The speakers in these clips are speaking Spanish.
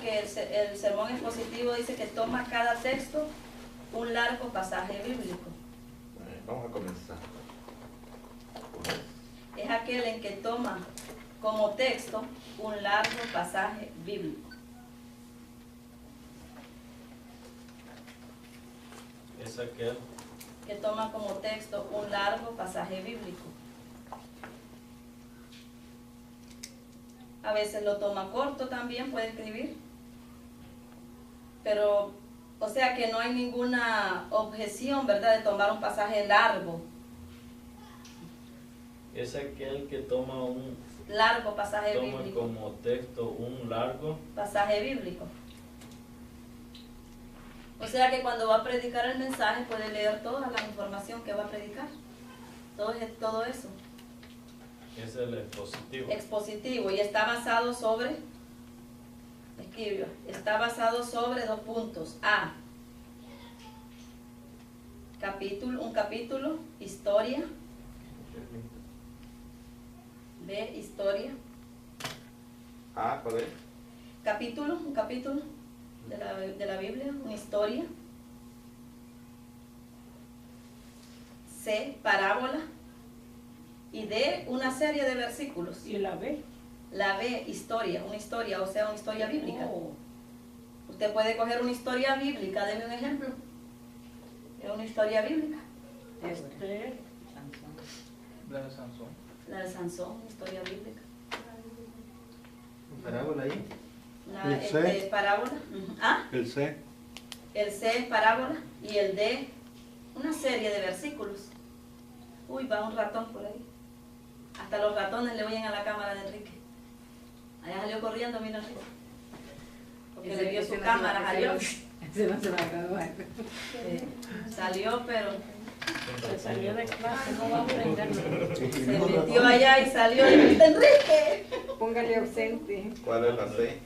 que el sermón expositivo dice que toma cada texto un largo pasaje bíblico. Vamos a comenzar. Es aquel en que toma como texto un largo pasaje bíblico. Es aquel Que toma como texto un largo pasaje bíblico. A veces lo toma corto también, puede escribir. Pero, o sea que no hay ninguna objeción, ¿verdad?, de tomar un pasaje largo. es aquel que toma Largo pasaje bíblico. como texto un largo. Pasaje bíblico. O sea que cuando va a predicar el mensaje puede leer toda la información que va a predicar. Todo eso. Es el expositivo. Expositivo. Y está basado sobre, escribió, está basado sobre 2 puntos. A, un capítulo, historia. B, historia. ¿Cuál es? Un capítulo de la Biblia, una historia. C, parábola. Y D, una serie de versículos. ¿Y la B? La B, historia, una historia, o sea, una historia bíblica. Oh. Usted puede coger una historia bíblica, deme un ejemplo. Es una historia bíblica. Este, La de Sansón. La de Sansón, una historia bíblica. Parábola ahí. La ¿El C? parábola. ¿Ah? El C. El C es parábola y el D, una serie de versículos. Uy, va un ratón por ahí. Hasta los ratones le oyen a la cámara de Enrique. Allá salió corriendo, mira Enrique. Porque le vio su cámara, salió. Ese no se va a acabar. Salió, pero Se salió de clase, no va a aprender. se metió allá y salió y dijo, Enrique. Póngale ausente. ¿Cuál es la C?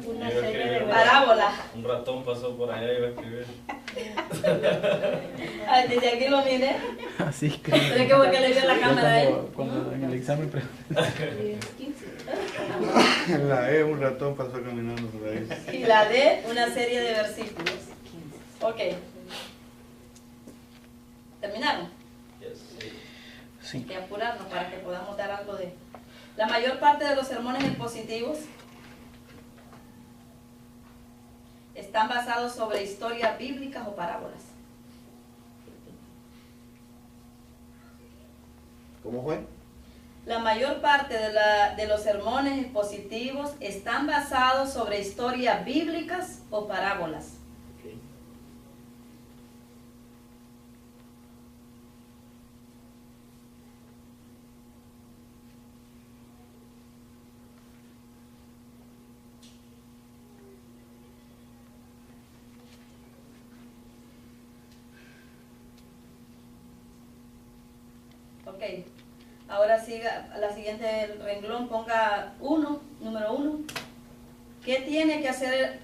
Una Iba a serie de escribir. Parábola. Un ratón pasó por allá y iba a escribir. Ay, desde aquí lo miré. Así es que. Pero que porque le vio la cámara a él. Cuando en el examen La E, un ratón pasó caminando por ahí. Y la D, una serie de versículos. Ok. ¿Terminaron? Yes, sí. Hay Sí. que apurarnos para que podamos dar algo de... La mayor parte de los sermones expositivos están basados sobre historias bíblicas o parábolas. ¿Cómo fue? La mayor parte de los sermones expositivos están basados sobre historias bíblicas o parábolas. Ok, ahora siga a la siguiente renglón, ponga número 1. ¿Qué tiene que hacer?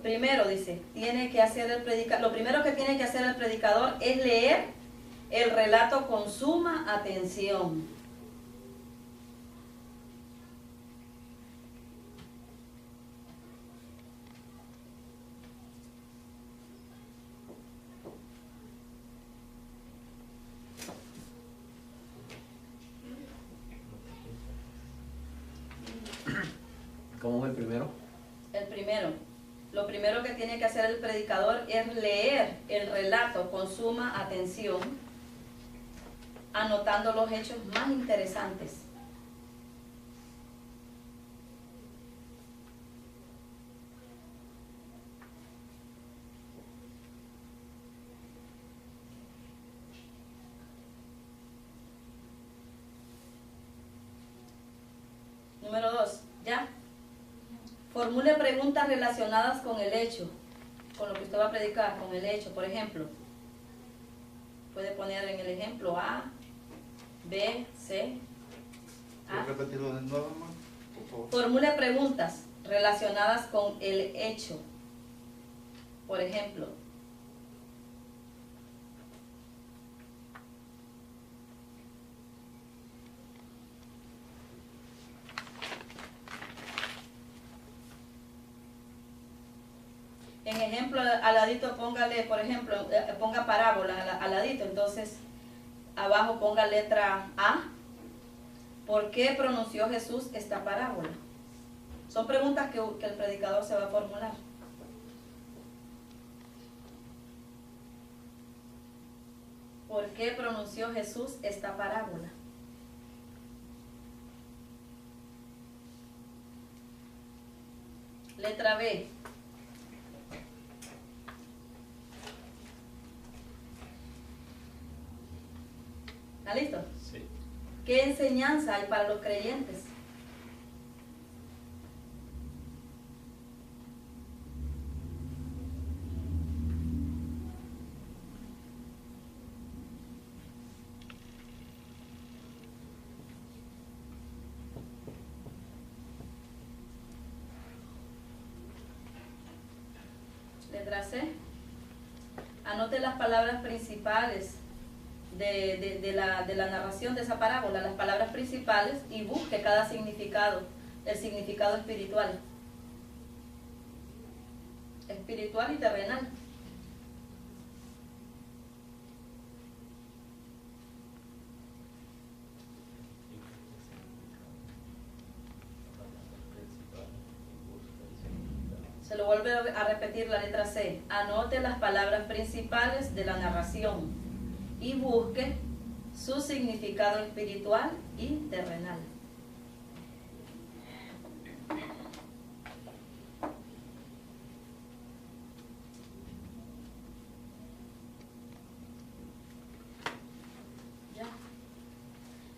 Primero dice, tiene que hacer el predicador. Lo primero que tiene que hacer el predicador es leer el relato con suma atención. ¿Cómo fue el primero? Lo primero que tiene que hacer el predicador es leer el relato con suma atención, anotando los hechos más interesantes. Número 2, ¿ya? Formule preguntas relacionadas con el hecho, con lo que usted va a predicar, con el hecho. Por ejemplo, puede poner en el ejemplo A, B, C, ¿Puedes A. repetirlo de nuevo, mamá? Por favor. Formule preguntas relacionadas con el hecho. Por ejemplo, En ejemplo, al ladito póngale, por ejemplo, ponga parábola al ladito, entonces abajo ponga letra A. ¿Por qué pronunció Jesús esta parábola? Son preguntas que el predicador se va a formular. ¿Por qué pronunció Jesús esta parábola? Letra B. ¿Está listo? Sí. ¿Qué enseñanza hay para los creyentes? Letra C. Anote las palabras principales de la narración de esa parábola, las palabras principales, y busque cada significado, el significado espiritual y terrenal. Se lo vuelve a repetir la letra C. Anote las palabras principales de la narración y busque su significado espiritual y terrenal. ¿Ya?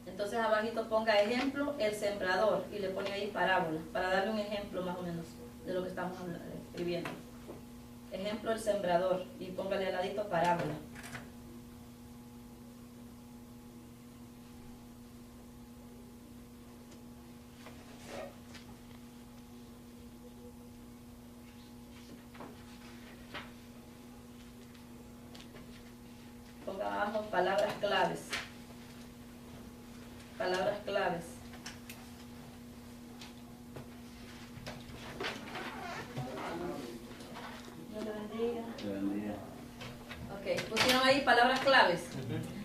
Entonces abajito ponga ejemplo, el sembrador, y le pone ahí parábola, para darle un ejemplo más o menos de lo que estamos escribiendo. Ejemplo, el sembrador, y póngale al ladito parábola. Ponga abajo palabras claves. Palabras claves. Dios le bendiga. Ok, pusieron ahí palabras claves.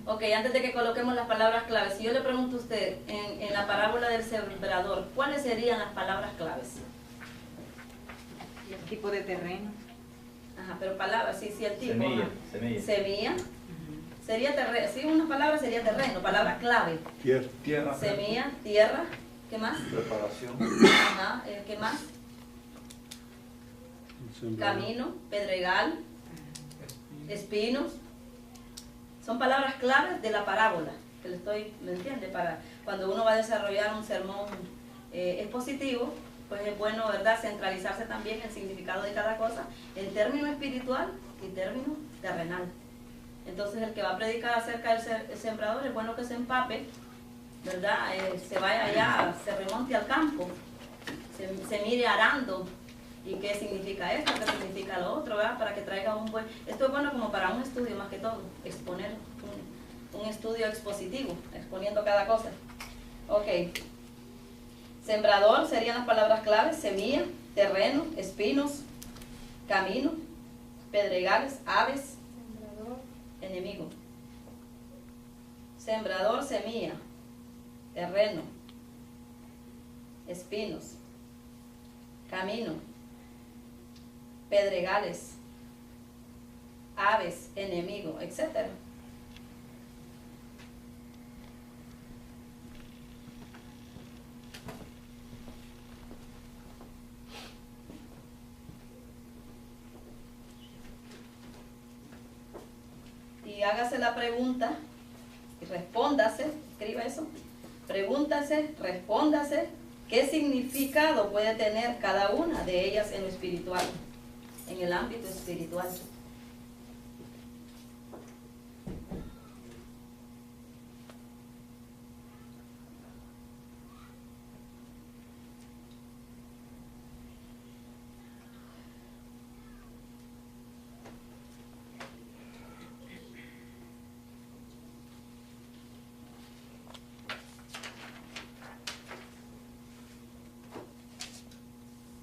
Ok, antes de que coloquemos las palabras claves, si yo le pregunto a usted en la parábola del sembrador, ¿cuáles serían las palabras claves? Y el tipo de terreno. Ajá, pero palabras, sí, el tipo. Semilla, ajá. semilla. Semilla. Sería terreno, sí, una palabra sería terreno, palabra clave. Tierra. Semilla, tierra, ¿qué más? Preparación. Ajá, ¿qué más? Sembrador. Camino, pedregal, espinos. Son palabras claves de la parábola, que le estoy, ¿me entiende? Para cuando uno va a desarrollar un sermón expositivo, pues es bueno, ¿verdad?, centralizarse también el significado de cada cosa en término espiritual y término terrenal. Entonces el que va a predicar acerca del sembrador es bueno que se empape, ¿verdad? Se vaya allá, se remonte al campo, se mire arando. ¿Y qué significa esto? ¿Qué significa lo otro? ¿Verdad? Para que traiga un buen... Esto es bueno como para un estudio más que todo, exponer un estudio expositivo, exponiendo cada cosa. Ok. Sembrador serían las palabras claves: semilla, terreno, espinos, camino, pedregales, aves, enemigo. Sembrador, semilla, terreno, espinos, camino, pedregales, aves, enemigo, etc. Y hágase la pregunta y respóndase, escriba eso, pregúntase, respóndase, ¿qué significado puede tener cada una de ellas en lo espiritual, en el ámbito espiritual?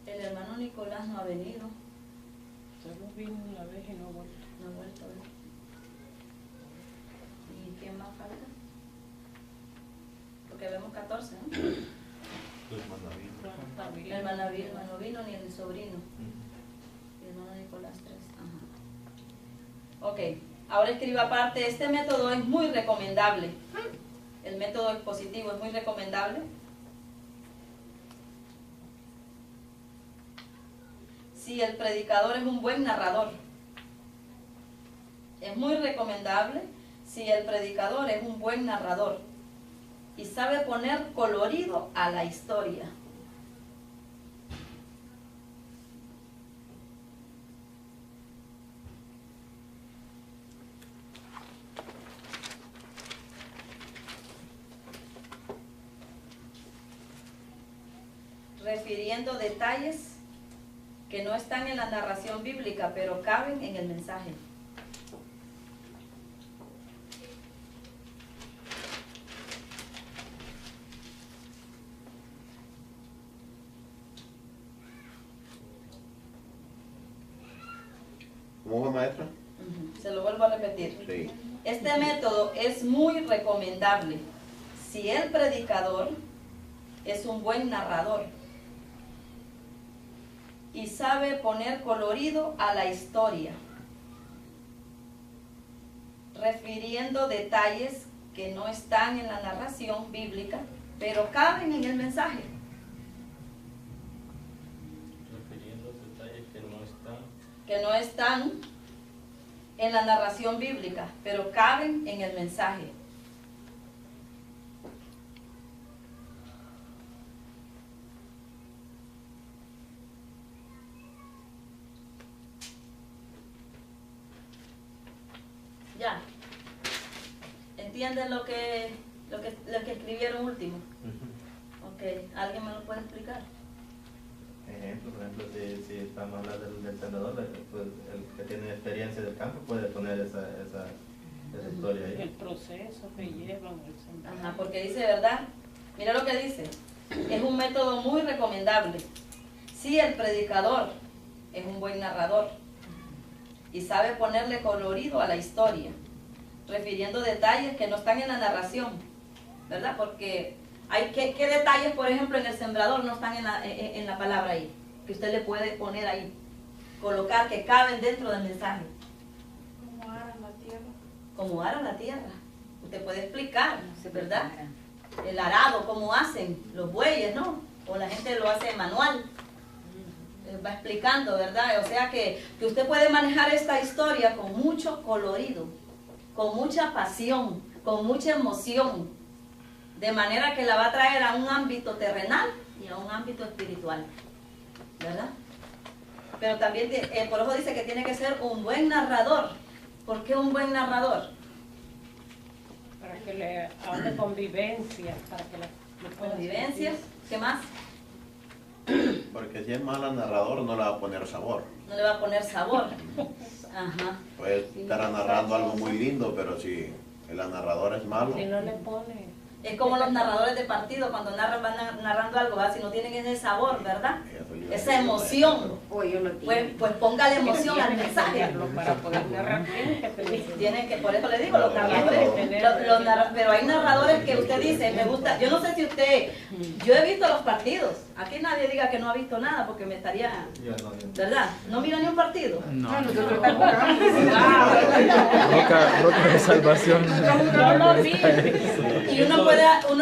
El hermano Nicolás no ha venido. Solo vino una vez y no vuelto. No he vuelto a ver. ¿Y quién más falta? Porque vemos 14, ¿no? Tu hermana vino. Está bien. La hermana Vilma no vino ni el sobrino. Mi hermano Nicolás 3. Ajá. Ok, ahora escriba aparte. Este método es muy recomendable. El método expositivo es muy recomendable. Si el predicador es un buen narrador. Es muy recomendable si el predicador es un buen narrador y sabe poner colorido a la historia. Refiriendo detalles que no están en la narración bíblica, pero caben en el mensaje. ¿Cómo fue, maestra? Se lo vuelvo a repetir. Sí. Este método es muy recomendable si el predicador es un buen narrador y sabe poner colorido a la historia, refiriendo detalles que no están en la narración bíblica, pero caben en el mensaje. Refiriendo detalles Que no están en la narración bíblica, pero caben en el mensaje. Ya. ¿Entienden lo que escribieron último? Ok, ¿alguien me lo puede explicar? Por ejemplo, si estamos hablando del senador, pues el que tiene experiencia del campo puede poner esa historia El ahí. proceso que llevan, el sembrado. Ajá, porque dice, ¿verdad? Mira lo que dice. Es un método muy recomendable. Si el predicador es un buen narrador y sabe ponerle colorido a la historia, refiriendo detalles que no están en la narración, ¿verdad? Porque hay ¿qué detalles, por ejemplo, en el sembrador no están en la palabra ahí? Que usted le puede poner ahí, colocar, que caben dentro del mensaje. ¿Cómo aran la tierra? Como aran la tierra. Usted puede explicar, Se ¿verdad? prepara. El arado, cómo hacen los bueyes, ¿no? O la gente lo hace manual. Va explicando, ¿verdad? O sea que usted puede manejar esta historia con mucho colorido, con mucha pasión, con mucha emoción, de manera que la va a traer a un ámbito terrenal y a un ámbito espiritual, ¿verdad? Pero también, por eso dice que tiene que ser un buen narrador. ¿Por qué un buen narrador? Para que le hable convivencia, para que le pueda Convivencia, sentir. ¿qué más? Porque si es malo narrador no le va a poner sabor. No le va a poner sabor. Ajá. Puede estar narrando algo muy lindo, pero si el narrador es malo, Si no le pone, Es como los narradores de partido cuando van narrando algo, ¿verdad? Si no tienen ese sabor, ¿verdad? Esa emoción. Pues póngale emoción al mensaje. para poder narrar Tienen que, por eso le digo, los narradores, pero hay narradores que usted dice, me gusta, yo no sé si usted, yo he visto los partidos, aquí nadie diga que no ha visto nada porque me estaría, Yo no, ¿verdad? ¿No mira ni un partido? No. Ah, Roca de salvación. No lo vi. y uno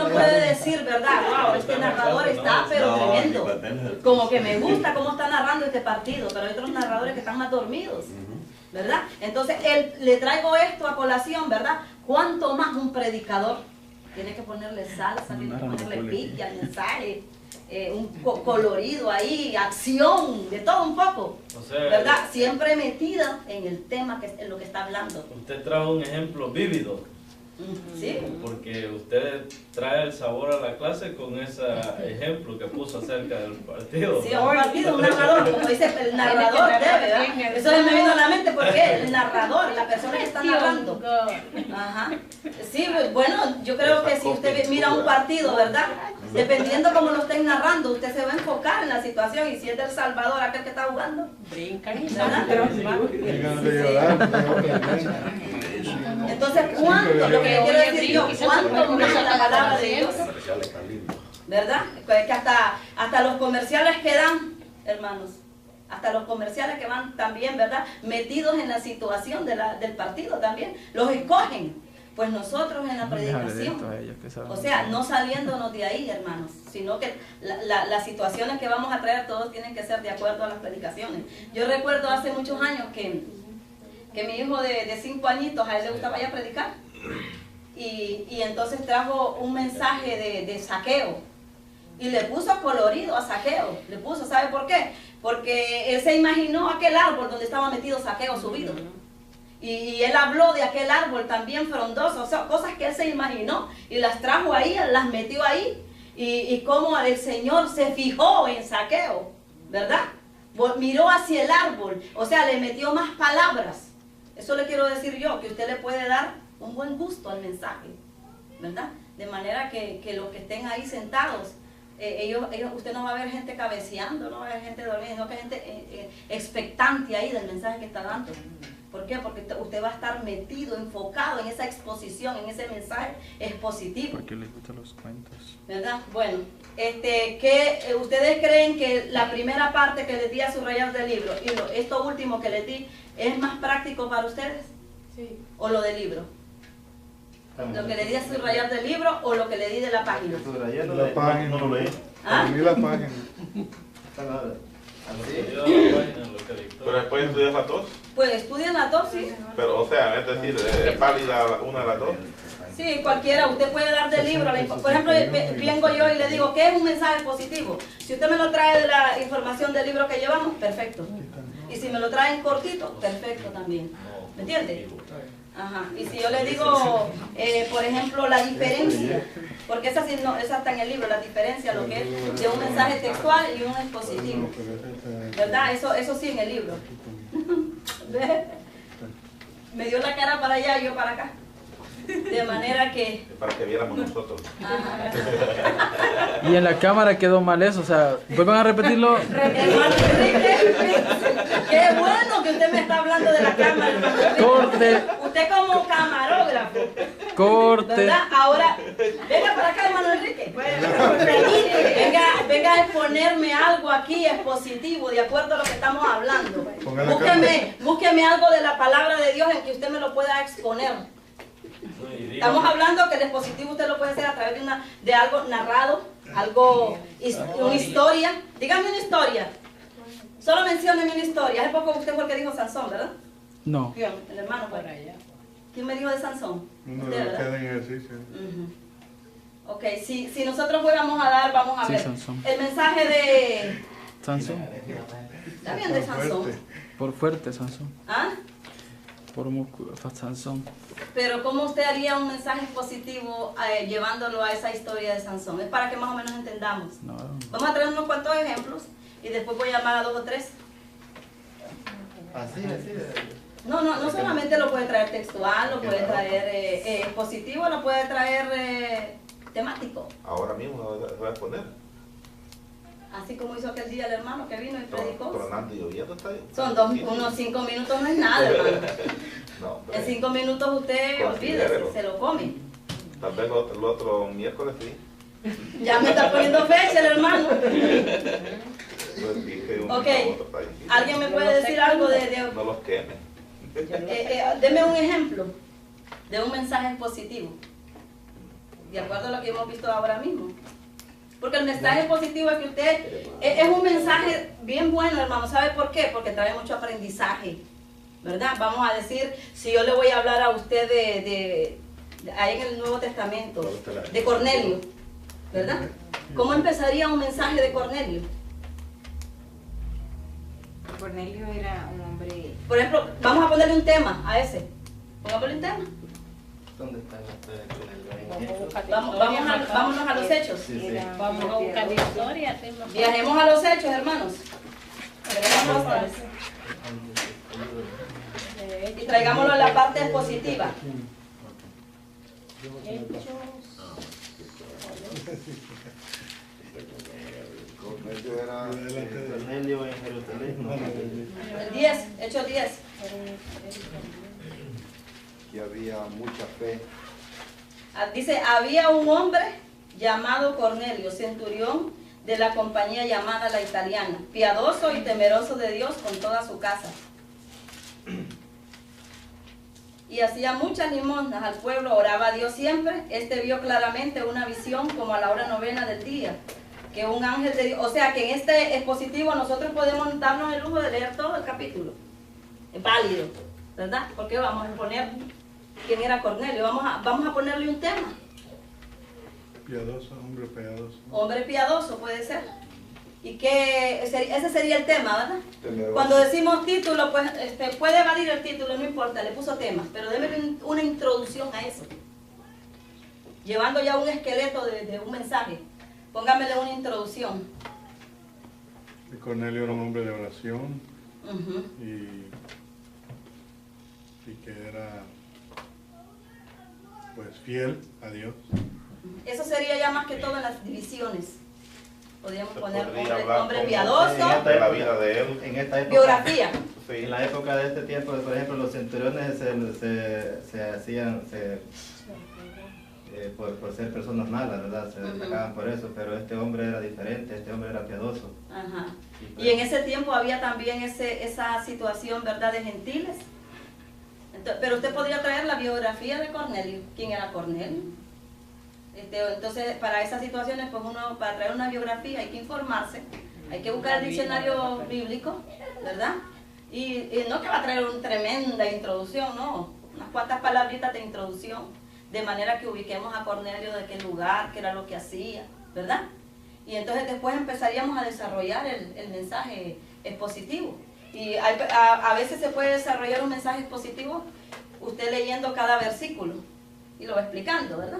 puede decir, ¿verdad? Wow, este narrador está pero tremendo. Como que me gusta cómo está narrando este partido, pero hay otros narradores que están más dormidos, ¿verdad? Entonces, le traigo esto a colación, ¿verdad? ¿Cuánto más un predicador? Tiene que ponerle salsa, tiene que ponerle pique al mensaje, un colorido ahí, acción, de todo un poco, O sea, ¿verdad? Siempre metida en el tema, en lo que está hablando. usted trajo un ejemplo vívido, ¿Sí? porque usted trae el sabor a la clase con ese ejemplo que puso acerca del partido. Sí, un partido, un narrador, como dice el narrador debe, ¿verdad? Eso me vino a la mente porque el narrador, la persona que está narrando. Ajá. Sí, bueno, yo creo que si usted mira un partido, ¿verdad? Dependiendo cómo lo estén narrando, usted se va a enfocar en la situación. Y si es del Salvador, aquel que está jugando, Brincan y ¿verdad? Y ganas de llorar, Entonces, ¿cuánto? Lo que le quiero decir yo, ¿cuánto más la palabra de Dios? Comerciales tan lindos. ¿Verdad? Pues que hasta los comerciales que dan, hermanos, hasta los comerciales que van también, ¿verdad? Metidos en la situación del partido también, los escogen. Pues nosotros en la predicación, o sea, no saliéndonos de ahí, hermanos, sino que las situaciones que vamos a traer, todos tienen que ser de acuerdo a las predicaciones. Yo recuerdo hace muchos años que mi hijo de 5 añitos, a él le gustaba ya predicar, y entonces trajo un mensaje de Zaqueo, y le puso colorido a Zaqueo, le puso, ¿sabe por qué? Porque él se imaginó aquel árbol donde estaba metido Zaqueo subido, y él habló de aquel árbol también frondoso, o sea, cosas que él se imaginó, y las trajo ahí, las metió ahí, y cómo el Señor se fijó en Zaqueo, ¿verdad? Miró hacia el árbol, o sea, le metió más palabras. Eso le quiero decir yo, que usted le puede dar un buen gusto al mensaje, ¿verdad? De manera que los que estén ahí sentados, usted no va a ver gente cabeceando, no va a ver gente dormida, sino que gente expectante ahí del mensaje que está dando. ¿Por qué? Porque usted va a estar metido, enfocado en esa exposición, en ese mensaje expositivo. Porque les gustan los cuentos. ¿Verdad? Bueno, ¿qué ustedes creen que la primera parte que les di a subrayar del libro y esto último que les di es más práctico para ustedes? Sí. ¿O lo del libro? ¿Lo que le di a subrayar del libro o lo que le di de la página? La página. No lo leí. ¿Ah? Para mí la página. Pero después estudias las dos. Pues estudian las dos, sí. Pero, o sea, es decir, es válida una de las dos. Sí, cualquiera, usted puede dar del libro, por ejemplo, vengo yo y le digo, ¿qué es un mensaje positivo? Si usted me lo trae de la información del libro que llevamos, perfecto. Y si me lo traen cortito, perfecto también. ¿Me entiende? Ajá. Y si yo le digo, por ejemplo, la diferencia, porque esa sí no, esa está en el libro, la diferencia, lo que es de un mensaje textual y un expositivo. ¿Verdad? Eso sí en el libro. ¿Ve? Me dio la cara para allá y yo para acá. De manera que... Para que viéramos nosotros. Ajá. Y en la cámara quedó mal eso, o sea, vuelvan a repetirlo. Hermano Enrique, qué bueno que usted me está hablando de la cámara, hermano Enrique. Corte. Usted como camarógrafo. Corte. ¿Verdad? Ahora, venga para acá, hermano Enrique. Venga a exponerme algo aquí expositivo, de acuerdo a lo que estamos hablando. Búsqueme algo de la palabra de Dios en que usted me lo pueda exponer. Estamos hablando que el expositivo usted lo puede hacer a través de algo narrado, una historia. Dígame una historia. Solo mencióneme una historia. Hace poco usted fue el que dijo Sansón, ¿verdad? No. ¿Quién? El hermano por allá. ¿Quién me dijo de Sansón? Uno Usted, de los que ¿verdad? hacen ejercicio. Ok, si nosotros fuéramos a dar, vamos a Sí, ver. Sansón. El mensaje de... Sansón. Está bien de Sansón. Por fuerte, Sansón. ¿Ah? Por Sansón. Pero ¿cómo usted haría un mensaje positivo llevándolo a esa historia de Sansón? Es para que más o menos entendamos. No. Vamos a traer unos cuantos ejemplos y después voy a llamar a 2 o 3. Así. No solamente lo puede traer textual, lo puede traer positivo, lo puede traer temático. Ahora mismo voy a poner. Así como hizo aquel día el hermano que vino y predicó. Tronando y lloviendo está ahí. Son unos 5 minutos, no es nada, hermano. No, hombre. En 5 minutos usted, olvídese, se lo come. Tal vez el otro miércoles sí. Ya me está poniendo fecha el hermano. Pues dije Ok. otro país. ¿Alguien me puede decir algo No los quemen. deme un ejemplo de un mensaje positivo? De acuerdo a lo que hemos visto ahora mismo. Porque el mensaje positivo es que usted es un mensaje bien bueno, hermano. ¿Sabe por qué? Porque trae mucho aprendizaje, ¿verdad? Vamos a decir, si yo le voy a hablar a usted ahí en el Nuevo Testamento, de Cornelio, ¿verdad? ¿Cómo empezaría un mensaje de Cornelio? Cornelio era un hombre... Por ejemplo, vamos a ponerle un tema a ese. Pongámosle un tema. ¿Dónde están ustedes con el Vámonos a los hechos. Era Vamos a buscar historia. Viajemos a los hechos, hermanos. Y traigámoslo a la parte positiva. Cornelio era Cornelio en Jerusalén. ¿no? El 10, Hechos 10. que había mucha fe. Dice, había un hombre llamado Cornelio, centurión de la compañía llamada La Italiana, piadoso y temeroso de Dios con toda su casa. Y hacía muchas limosnas al pueblo, oraba a Dios siempre. Este vio claramente una visión como a la hora 9 del día, que un ángel de Dios, o sea que en este expositivo nosotros podemos darnos el lujo de leer todo el capítulo. Es válido, ¿verdad? Porque vamos a poner quién era Cornelio, vamos a ponerle un tema. Piadoso, hombre piadoso. Hombre piadoso puede ser. Y que ese sería el tema, ¿verdad? Temeroso. Cuando decimos título, pues puede evadir el título, no importa, le puso tema, pero déme una introducción a eso. Llevando ya un esqueleto de un mensaje, póngamele una introducción. Y Cornelio era un hombre de oración y que era pues fiel a Dios. Eso sería ya más que todo en las divisiones. Podríamos Se poner podría hablar hombre como piadoso, de la vida de él. En esta época, biografía. Sí. en la época de este tiempo, por ejemplo, los centuriones se hacían por ser personas malas, ¿verdad? Se destacaban por eso, pero este hombre era diferente, este hombre era piadoso. Ajá. pues, Y en ese tiempo había también esa situación, ¿verdad?, de gentiles. Pero usted podría traer la biografía de Cornelio. ¿Quién era Cornelio? Entonces, para esas situaciones, pues uno, para traer una biografía hay que informarse, hay que buscar el diccionario bíblico, ¿verdad? Y no que va a traer una tremenda introducción, no, unas cuantas palabritas de introducción, de manera que ubiquemos a Cornelio de qué lugar, qué era lo que hacía, ¿verdad? Y entonces después empezaríamos a desarrollar el mensaje expositivo. Y a veces se puede desarrollar un mensaje expositivo usted leyendo cada versículo y lo va explicando, ¿verdad?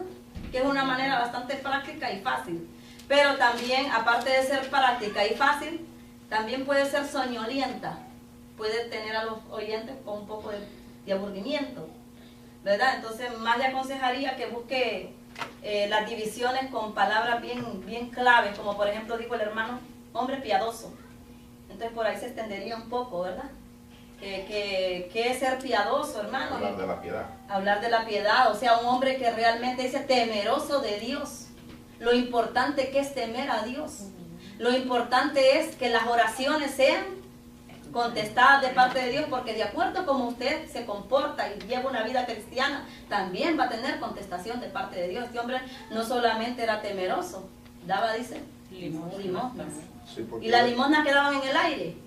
Que es una manera bastante práctica y fácil. Pero también, aparte de ser práctica y fácil, también puede ser soñolienta. Puede tener a los oyentes con un poco de aburrimiento, ¿verdad? Entonces, más le aconsejaría que busque las divisiones con palabras bien claves, como por ejemplo dijo el hermano, hombre piadoso. Entonces, por ahí se extendería un poco, ¿verdad? ¿Qué es ser piadoso, hermano? Hablar de la piedad. Hablar de la piedad, o sea, un hombre que realmente dice temeroso de Dios. Lo importante que es temer a Dios. Lo importante es que las oraciones sean contestadas de parte de Dios, porque de acuerdo a como usted se comporta y lleva una vida cristiana, también va a tener contestación de parte de Dios. Este hombre no solamente era temeroso, daba, dice, limosnas. Sí, porque Y las limosnas quedaban en el aire.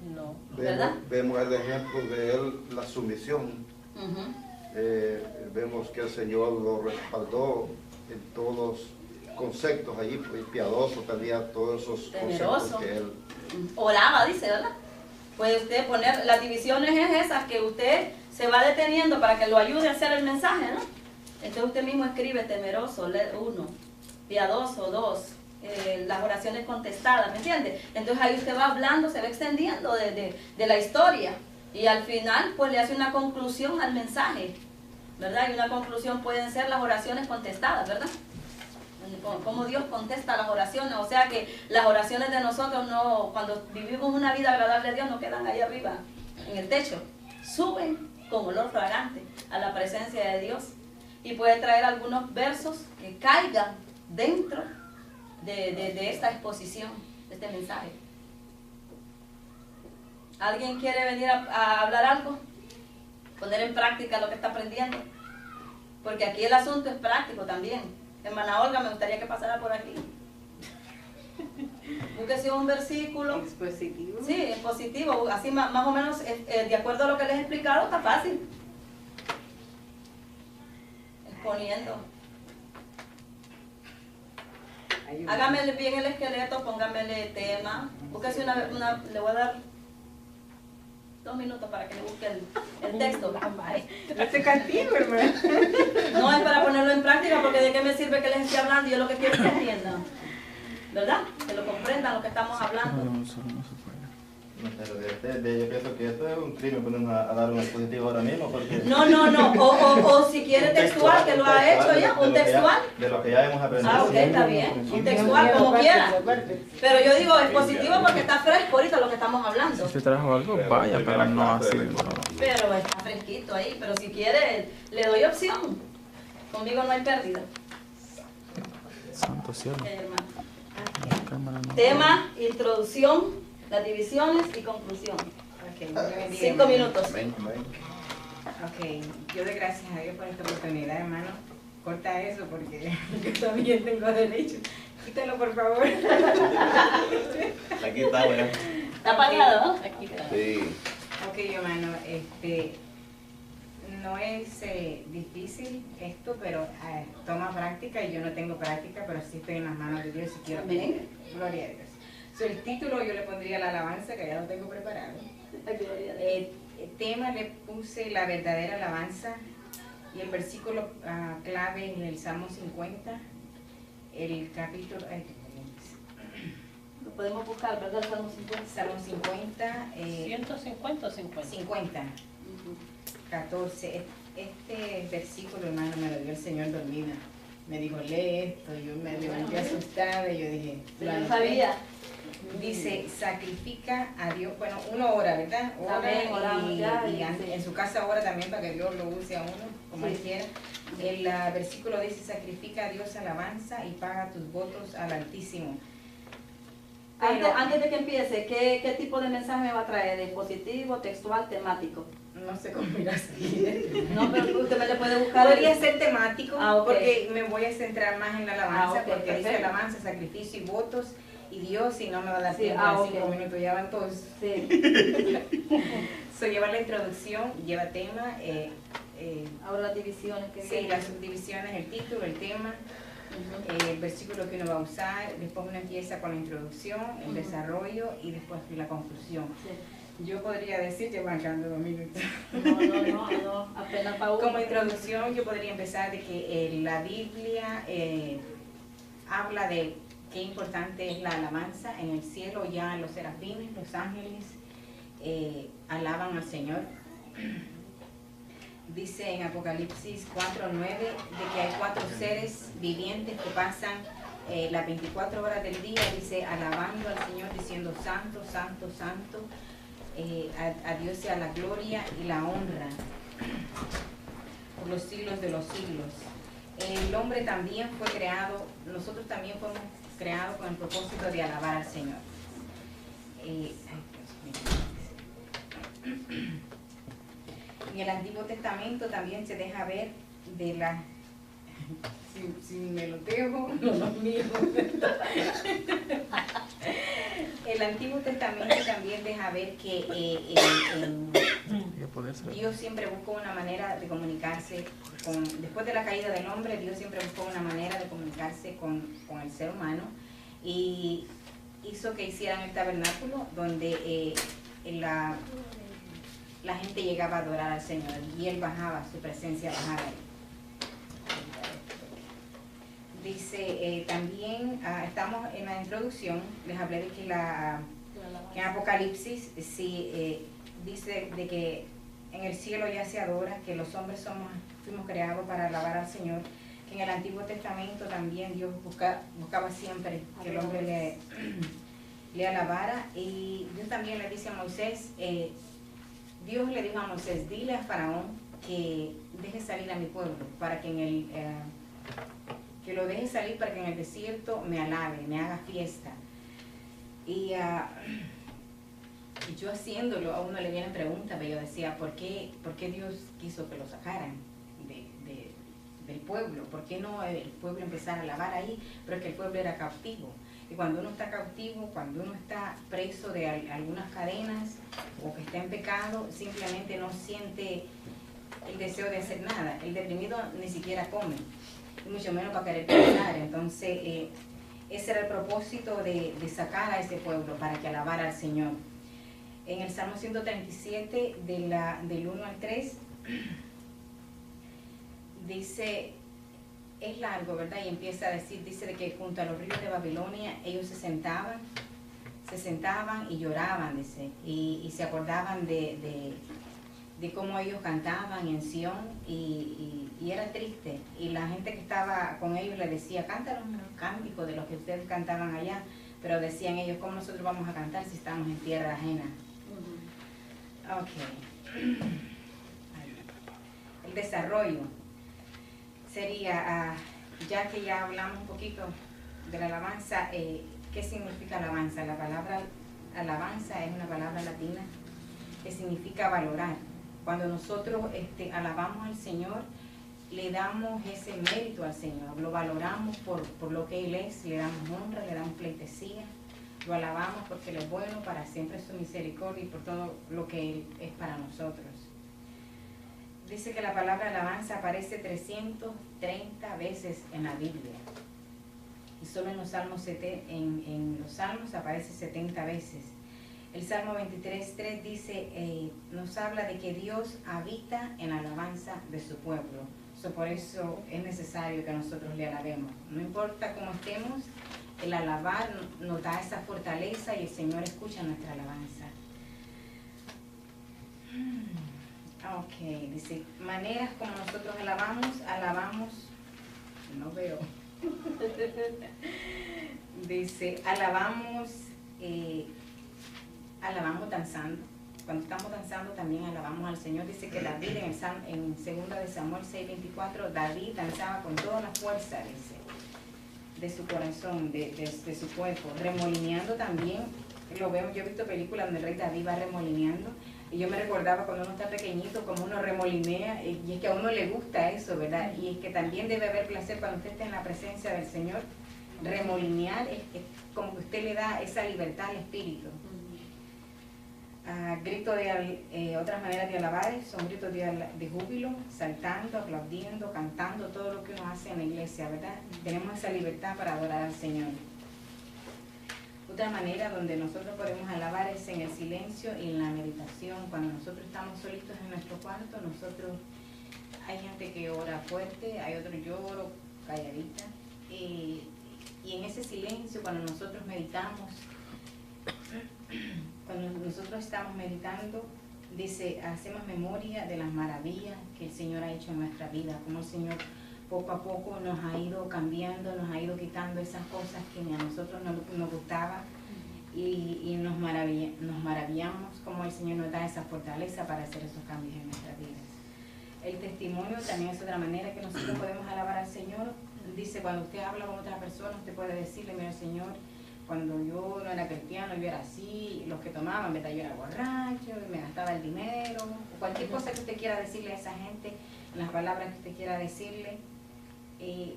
No. ¿verdad? vemos el ejemplo de él, la sumisión. Vemos que el Señor lo respaldó en todos los conceptos allí, pues, piadoso, tenía todos esos Temeroso. conceptos que él... Oraba, dice, ¿verdad? Puede usted poner, las divisiones es esas que usted se va deteniendo para que lo ayude a hacer el mensaje, ¿no? Entonces usted mismo escribe temeroso, 1, piadoso, 2, las oraciones contestadas, ¿me entiende? Entonces ahí usted va hablando, se va extendiendo de la historia y al final pues le hace una conclusión al mensaje, ¿verdad? Y una conclusión pueden ser las oraciones contestadas, ¿verdad? Cómo Dios contesta las oraciones, o sea que las oraciones de nosotros no, cuando vivimos una vida agradable a Dios, no quedan ahí arriba en el techo, suben con olor fragante a la presencia de Dios y puede traer algunos versos que caigan dentro de esta exposición, de este mensaje. ¿Alguien quiere venir a hablar algo? Poner en práctica lo que está aprendiendo, porque aquí el asunto es práctico también. Hermana Olga, me gustaría que pasara por aquí. Búsquese un versículo. Expositivo. Sí, expositivo, así más o menos de acuerdo a lo que les he explicado, está fácil. Exponiendo. Hágame bien el esqueleto, póngamele tema. Búsquese le voy a dar 2 minutos para que le busque el texto. Este castigo, hermano. No es para ponerlo en práctica, porque de qué me sirve que les esté hablando, yo lo que quiero es que entiendan, ¿verdad? Que lo comprendan lo que estamos hablando. No sé lo que esté. Yo pienso que esto es un crimen ponernos a dar un expositivo ahora mismo porque... No. O si quiere textual, que lo ha hecho ya, un textual. De lo que ya hemos aprendido. Ah, ok, está bien. Un textual, como quiera. Pero yo digo expositivo porque está fresco ahorita lo que estamos hablando. Si trajo algo, vaya, pero no así. Pero está fresquito ahí. Pero si quiere, le doy opción. Conmigo no hay pérdida. Santo cielo. Ok, hermano. La cámara no. Tema, introducción, las divisiones y conclusión. Ok, Dios le bendiga, 5 hermano. minutos. Amén. Ok, yo doy gracias a Dios por esta oportunidad, hermano. Corta eso porque yo también tengo derecho. Quítalo, por favor. Aquí está, bueno. ¿Está apagado, no? Aquí está. Sí. Ok, hermano, no es difícil esto, pero toma práctica y yo no tengo práctica, pero sí estoy en las manos de Dios y quiero. Amén. Gloria a Dios. So, el título yo le pondría la alabanza, que ya lo tengo preparado. Gloria a Dios. El tema le puse la verdadera alabanza y el versículo clave en el Salmo 50, el capítulo... Lo podemos buscar, ¿verdad? Salmo 50. Salmo 50, 150 o 50. 50. 14. Este versículo, hermano, me lo dio el Señor dormida. Me dijo, lee esto. Yo me levanté asustada y yo dije, Yo no sabía. Dice, sacrifica a Dios. Bueno, uno ora, ¿verdad? Ora Amén, oramos ya, y sí. en su casa ora también para que Dios lo use a uno, como Sí. él quiera. El versículo dice, sacrifica a Dios alabanza y paga tus votos al Altísimo. Antes de que empiece, ¿qué tipo de mensaje me va a traer? ¿De positivo, textual, temático? No sé cómo irá a salir. No, pero usted me le puede buscar. Podría ser temático, Ok. porque me voy a centrar más en la alabanza, Ok, porque dice perfecto. alabanza, sacrificio y votos, y Dios, si no me va a dar Sí, tiempo en 5 ok. minutos, ya van todos. Sí. So, lleva la introducción, lleva tema, Ahora las divisiones que sí, las subdivisiones, el título, el tema, el versículo que uno va a usar, después uno empieza con la introducción, el Ujú. desarrollo y después la conclusión. Sí. Yo podría decir, llevan quedando 2 minutos. No, apenas para uno. Como introducción yo podría empezar de que la Biblia habla de qué importante es la alabanza. En el cielo ya los serafines, los ángeles alaban al Señor. Dice en Apocalipsis 4:9 de que hay 4 seres vivientes que pasan las 24 horas del día, dice, alabando al Señor, diciendo santo, santo, santo, a Dios sea la gloria y la honra por los siglos de los siglos. El hombre también fue creado, nosotros también fuimos creados con el propósito de alabar al Señor. En el Antiguo Testamento también se deja ver de la... Si me lo dejo, no lo miro. El Antiguo Testamento también deja ver que Dios siempre buscó una manera de comunicarse después de la caída del hombre, Dios siempre buscó una manera de comunicarse con el ser humano y hizo que hicieran el tabernáculo donde la gente llegaba a adorar al Señor y Él bajaba, su presencia bajaba ahí. Dice, también estamos en la introducción, les hablé de que en Apocalipsis dice de que en el cielo ya se adora, que los hombres fuimos creados para alabar al Señor, que en el Antiguo Testamento también Dios buscaba siempre que el hombre le alabara, y Dios también le dice a Moisés, Dios le dijo a Moisés, dile a Faraón que deje salir a mi pueblo, para que que lo deje salir para que en el desierto me alabe, me haga fiesta. Y yo haciéndolo, a uno le vienen preguntas, pero yo decía, ¿por qué Dios quiso que lo sacaran del pueblo? ¿Por qué no el pueblo empezara a alabar ahí? Pero es que el pueblo era cautivo. Y cuando uno está cautivo, cuando uno está preso de algunas cadenas o que está en pecado, simplemente no siente el deseo de hacer nada. El deprimido ni siquiera come, y mucho menos para querer pensar. Entonces, ese era el propósito de sacar a ese pueblo, para que alabara al Señor. En el Salmo 137, del 1 al 3, dice, es largo, ¿verdad? Y empieza a decir, dice de que junto a los ríos de Babilonia ellos se se sentaban y lloraban, dice, y se acordaban de cómo ellos cantaban en Sion, y era triste. Y la gente que estaba con ellos le decía, cántanos unos cánticos de los que ustedes cantaban allá, pero decían ellos, ¿cómo nosotros vamos a cantar si estamos en tierra ajena? Ok. El desarrollo sería, ya que ya hablamos un poquito de la alabanza, ¿qué significa alabanza? La palabra alabanza es una palabra latina que significa valorar. Cuando nosotros alabamos al Señor, le damos ese mérito al Señor, lo valoramos por lo que Él es, le damos honra, le damos pleitesía, lo alabamos porque Él es bueno, para siempre es su misericordia y por todo lo que Él es para nosotros. Dice que la palabra alabanza aparece 330 veces en la Biblia. Y solo en los salmos, en los salmos aparece 70 veces. El Salmo 23:3 dice, nos habla de que Dios habita en la alabanza de su pueblo. Por eso es necesario que nosotros le alabemos. No importa cómo estemos, el alabar nos da esa fortaleza y el Señor escucha nuestra alabanza. Ok, dice, maneras como nosotros alabamos, no veo. Dice, alabamos danzando. Cuando estamos danzando también alabamos al Señor. Dice que David en 2 de Samuel 6:24, David danzaba con toda la fuerza, dice, de su corazón, de su cuerpo, remolineando también. Lo vemos, yo he visto películas donde el rey David va remolineando, y yo me recordaba cuando uno está pequeñito como uno remolinea, y es que a uno le gusta eso, ¿verdad? Y es que también debe haber placer cuando usted esté en la presencia del Señor. Remolinear es como que usted le da esa libertad al espíritu. Otras maneras de alabar son gritos de júbilo, saltando, aplaudiendo, cantando, todo lo que uno hace en la iglesia, ¿verdad? Tenemos esa libertad para adorar al Señor. Otra manera donde nosotros podemos alabar es en el silencio y en la meditación. Cuando nosotros estamos solitos en nuestro cuarto, hay gente que ora fuerte, hay otro lloro, calladita. Y en ese silencio, cuando nosotros meditamos, cuando nosotros estamos meditando, dice, hacemos memoria de las maravillas que el Señor ha hecho en nuestra vida, como el Señor poco a poco nos ha ido cambiando, nos ha ido quitando esas cosas que a nosotros no nos gustaban, y nos maravillamos como el Señor nos da esa fortaleza para hacer esos cambios en nuestras vidas. El testimonio también es otra manera que nosotros podemos alabar al Señor. Dice, cuando usted habla con otra persona, usted puede decirle, mira, Señor, cuando yo no era cristiano, yo era así, los que tomaban, ¿verdad? Yo era borracho, me gastaba el dinero, cualquier cosa que usted quiera decirle a esa gente, las palabras que usted quiera decirle,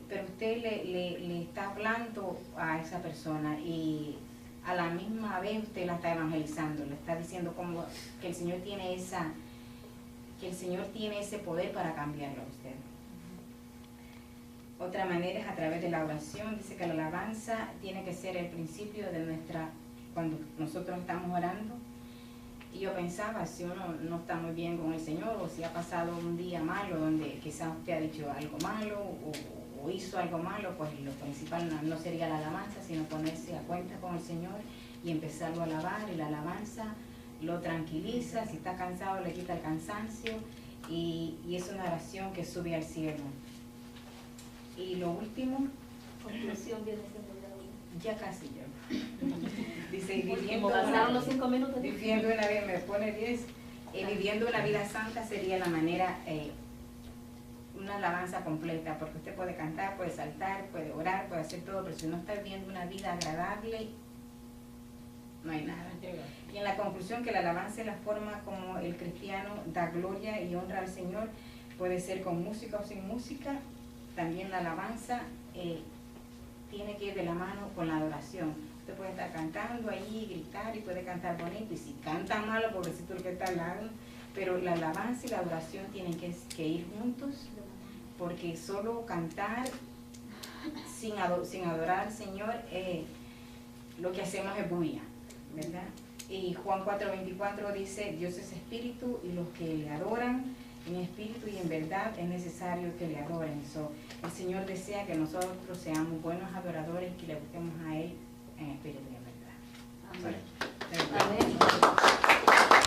pero usted le está hablando a esa persona y a la misma vez usted la está evangelizando, le está diciendo como que el Señor tiene ese poder para cambiarlo a usted. Otra manera es a través de la oración. Dice que la alabanza tiene que ser el principio de cuando nosotros estamos orando. Y yo pensaba, si uno no está muy bien con el Señor, o si ha pasado un día malo donde quizás usted ha dicho algo malo o hizo algo malo, pues lo principal no sería la alabanza, sino ponerse a cuenta con el Señor y empezarlo a alabar. Y la alabanza lo tranquiliza, si está cansado le quita el cansancio, y es una oración que sube al cielo. Y lo último, conclusión viene siendo ya casi yo. Dice, viviendo una vida, me pone 10, viviendo una vida santa sería la manera, una alabanza completa, porque usted puede cantar, puede saltar, puede orar, puede hacer todo, pero si no está viviendo una vida agradable, no hay nada. Y en la conclusión, que la alabanza es la forma como el cristiano da gloria y honra al Señor, puede ser con música o sin música. También la alabanza tiene que ir de la mano con la adoración. Usted puede estar cantando ahí, gritar, y puede cantar bonito, y si canta malo, pobrecito el que está al lado, pero la alabanza y la adoración tienen que ir juntos, porque solo cantar sin adorar al Señor, lo que hacemos es bulla, ¿verdad? Y Juan 4:24 dice, Dios es espíritu, y los que le adoran en espíritu y en verdad es necesario que le adoren. El Señor desea que nosotros seamos buenos adoradores, que le busquemos a Él en espíritu y en verdad. Amén.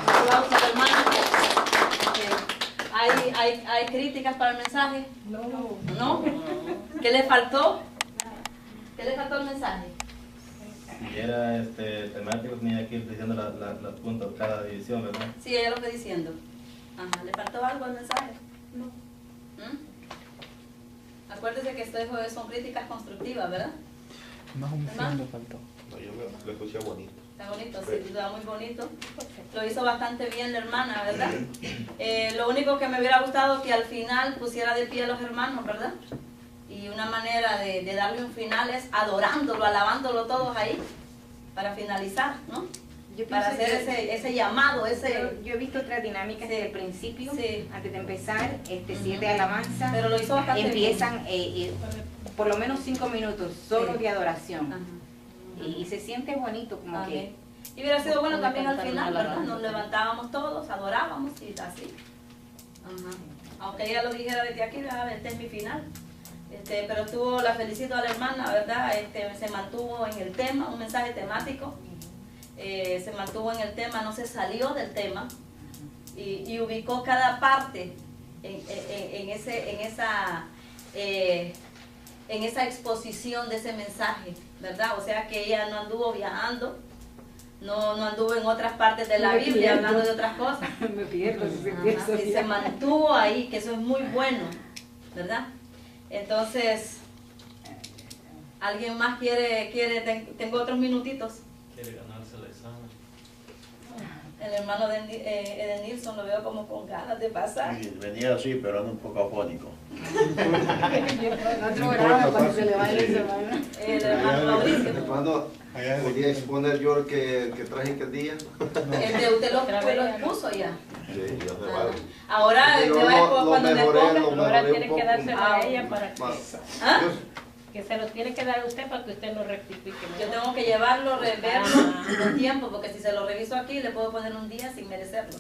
Un aplauso al hermano. ¿Hay críticas para el mensaje? ¿No? ¿Qué le faltó? ¿Qué le faltó al mensaje? Si era temático, tenía que ir diciendo las puntos de cada división, ¿verdad? Sí, ella lo está diciendo. Ajá, ¿le faltó algo al mensaje? No. Acuérdese que esto son críticas constructivas, ¿verdad? Más un fin le faltó. No, yo lo escuché bonito. Está bonito, sí, está muy bonito. Lo hizo bastante bien la hermana, ¿verdad? Lo único que me hubiera gustado que al final pusiera de pie a los hermanos, ¿verdad? Y una manera de darle un final es adorándolo, alabándolo todos ahí, para finalizar, ¿no? Para hacer ese llamado, Yo he visto otras dinámicas desde el principio, Sí. antes de empezar, 7 alabanzas. Pero lo hizo bastante empiezan por lo menos 5 minutos solo Sí. de adoración. Ajá. Y se siente bonito, como Amén. que... Y hubiera sido bueno también al cantar final, una ¿verdad? alabanza. Nos levantábamos todos, adorábamos y así. Ajá. Aunque ella lo dijera desde aquí, ¿verdad? Este es mi final. Pero la felicito a la hermana, ¿verdad? Se mantuvo en el tema, un mensaje temático. Se mantuvo en el tema, no se salió del tema y ubicó cada parte en esa exposición de ese mensaje, ¿verdad? O sea que ella no anduvo viajando, no anduvo en otras partes de la Me Biblia pierdo. hablando de otras cosas. Me pierdo si se Ajá, empieza y se mantuvo ahí, que eso es muy bueno, ¿verdad? Entonces, ¿alguien más quiere? Tengo otros minutitos. Quiere ganarse el examen. El hermano de Edenilson lo veo como con ganas de pasar. Sí, venía así, pero anda un poco afónico. Otro grado cuando se le va el hermano. El hermano Mauricio. Hermano, ¿podría exponer yo el que traje aquel día? El de usted lo expuso ya. Sí, yo te Ajá. valgo. Ahora, Yo te va a lo cuando me mejoré, ponga. lo Ahora mejoré tiene un que poco. dárselo a ella para que, Más. ¿Ah? que se lo tiene que dar a usted para que usted lo rectifique. Yo tengo que llevarlo, reverlo con tiempo, porque si se lo reviso aquí, le puedo poner un día sin merecerlo.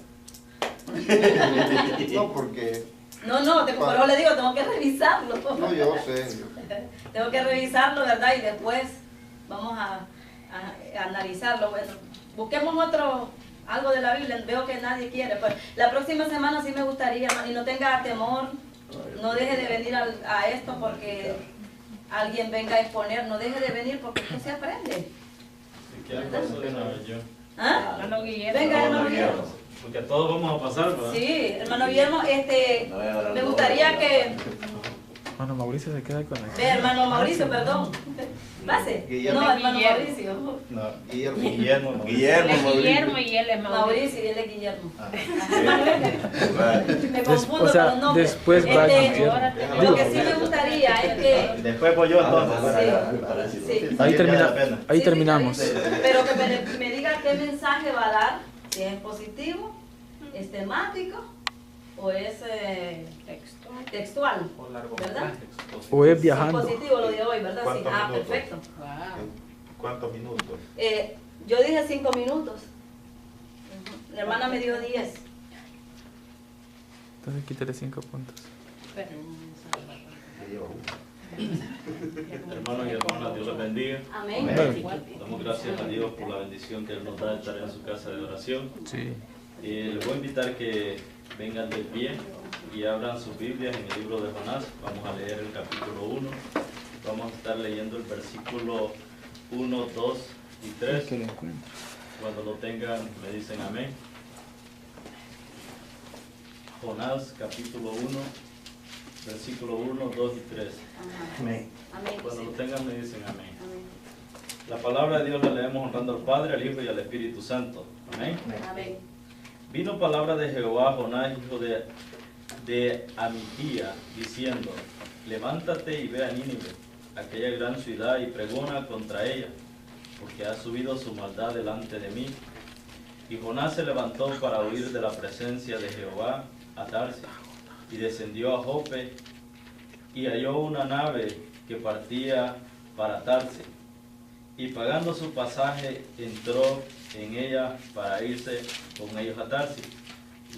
No, porque... Por eso le digo, tengo que revisarlo. No, yo sé. Tengo que revisarlo, ¿verdad? Y después vamos a analizarlo. Bueno, busquemos algo de la Biblia. Veo que nadie quiere. Pues la próxima semana sí me gustaría, y no tenga temor, no deje de venir a esto porque alguien venga a exponer. No deje de venir porque esto se aprende. Si quiere paso de una vez yo. ¿Ah? Hermano Guillermo. Venga, hermano Guillermo. Porque todos vamos a pasar, ¿verdad? Sí, hermano Guillermo, me gustaría que... Bueno, Mauricio se queda con la... Ve, hermano Mauricio, perdón. Pase. Guillermo. No, hermano Guillermo. Mauricio. No, Guillermo. Guillermo. Él Guillermo, es Mauricio. Guillermo y él es Mauricio. Mauricio y él es Guillermo. Ah, Me confundo o sea, con los nombres. después va Guillermo. Lo que sí me gustaría es que... Después voy yo entonces. Sí. Ahí, Sí, vale la pena. ahí Sí, terminamos. sí, pero que me diga qué mensaje va a dar, si es positivo, es temático o es textual, ¿verdad? O es Es viajando. positivo lo de hoy, ¿verdad? Sí. ¿Cuántos Ah, minutos? perfecto. ¿Cuántos minutos? Yo dije 5 minutos. La hermana me dijo 10. Entonces quítale 5 puntos. Hermanos y hermanas, Dios les bendiga. Amén. Damos gracias a Dios por la bendición que Él nos da de estar en su casa de oración. Sí. Les voy a invitar que vengan de pie y abran sus Biblias en el libro de Jonás. Vamos a leer el capítulo 1. Vamos a estar leyendo el versículo 1, 2 y 3. Que lo encuentro. Cuando lo tengan, me dicen amén. Jonás, capítulo 1, versículo 1, 2 y 3. Amén. Cuando lo Sí. tengan, me dicen amén. Amén. La palabra de Dios la leemos honrando al Padre, al Hijo y al Espíritu Santo. Amén. Amén. Vino palabra de Jehová a Jonás, hijo de Amitía, diciendo: levántate y ve a Nínive, aquella gran ciudad, y pregona contra ella, porque ha subido su maldad delante de mí. Y Jonás se levantó para huir de la presencia de Jehová a Tarsis, y descendió a Jope, y halló una nave que partía para Tarsis, y pagando su pasaje entró en ella para irse con ellos a Tarsis,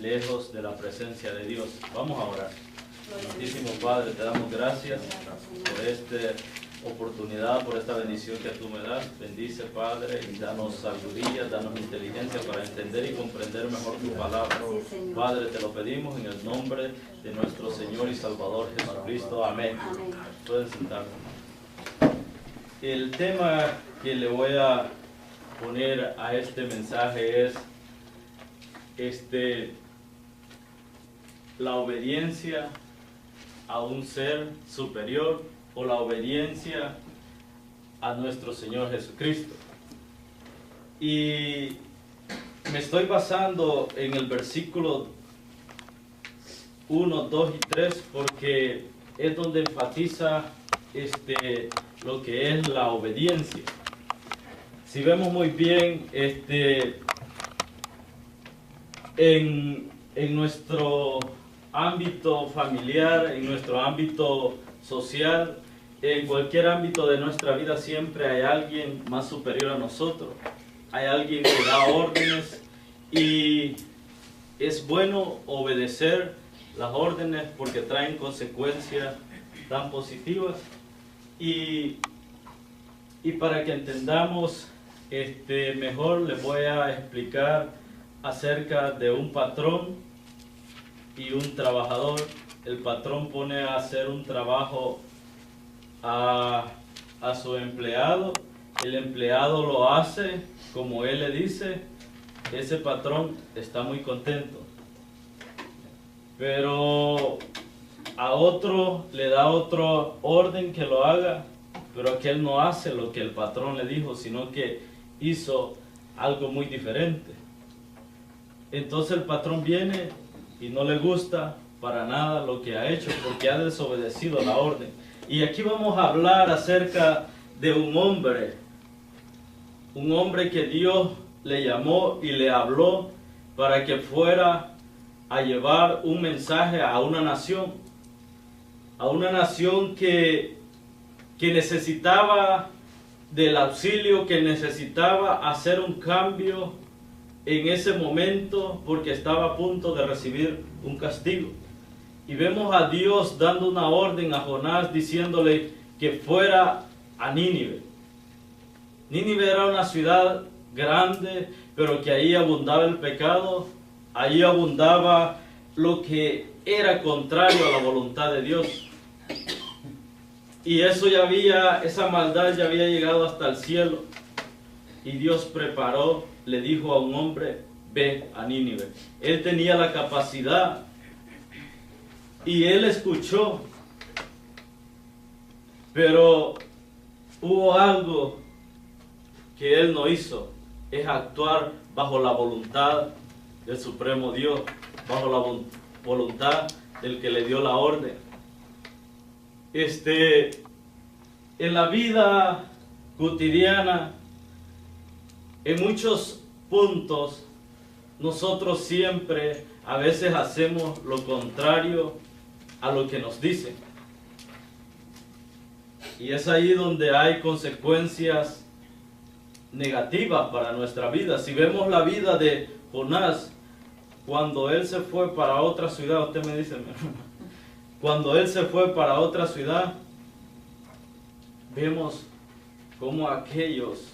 lejos de la presencia de Dios. Vamos a orar. Santísimo Padre, te damos gracias por este oportunidad, por esta bendición que tú me das. Bendice, Padre, y danos sabiduría, danos inteligencia para entender y comprender mejor tu palabra. Sí, Señor. Padre, te lo pedimos en el nombre de nuestro Señor y Salvador Jesucristo. Amén. Amén. Pueden sentarse. El tema que le voy a poner a este mensaje es la obediencia a un ser superior o la obediencia a nuestro Señor Jesucristo. Y me estoy basando en el versículo 1, 2 y 3 porque es donde enfatiza lo que es la obediencia. Si vemos muy bien en nuestro ámbito familiar, en nuestro ámbito social, en cualquier ámbito de nuestra vida siempre hay alguien más superior a nosotros. Hay alguien que da órdenes y es bueno obedecer las órdenes porque traen consecuencias tan positivas. Y para que entendamos mejor, les voy a explicar acerca de un patrón y un trabajador. El patrón pone a hacer un trabajo a su empleado, el empleado lo hace como él le dice, ese patrón está muy contento. Pero a otro le da otro orden que lo haga, pero aquel no hace lo que el patrón le dijo, sino que hizo algo muy diferente. Entonces el patrón viene y no le gusta para nada lo que ha hecho porque ha desobedecido la orden. Y aquí vamos a hablar acerca de un hombre que Dios le llamó y le habló para que fuera a llevar un mensaje a una nación que necesitaba del auxilio, que necesitaba hacer un cambio en ese momento porque estaba a punto de recibir un castigo. Y vemos a Dios dando una orden a Jonás diciéndole que fuera a Nínive. Nínive era una ciudad grande, pero que ahí abundaba el pecado, ahí abundaba lo que era contrario a la voluntad de Dios. Y esa maldad ya había llegado hasta el cielo. Y Dios preparó, le dijo a un hombre, ve a Nínive. Él tenía la capacidad y él escuchó. Pero hubo algo que él no hizo, es actuar bajo la voluntad del Supremo Dios, bajo la voluntad del que le dio la orden. En la vida cotidiana, en muchos puntos, nosotros siempre a veces hacemos lo contrario a lo que nos dicen. Y es ahí donde hay consecuencias negativas para nuestra vida. Si vemos la vida de Jonás, cuando él se fue para otra ciudad, usted me dice, cuando él se fue para otra ciudad, vemos cómo aquellos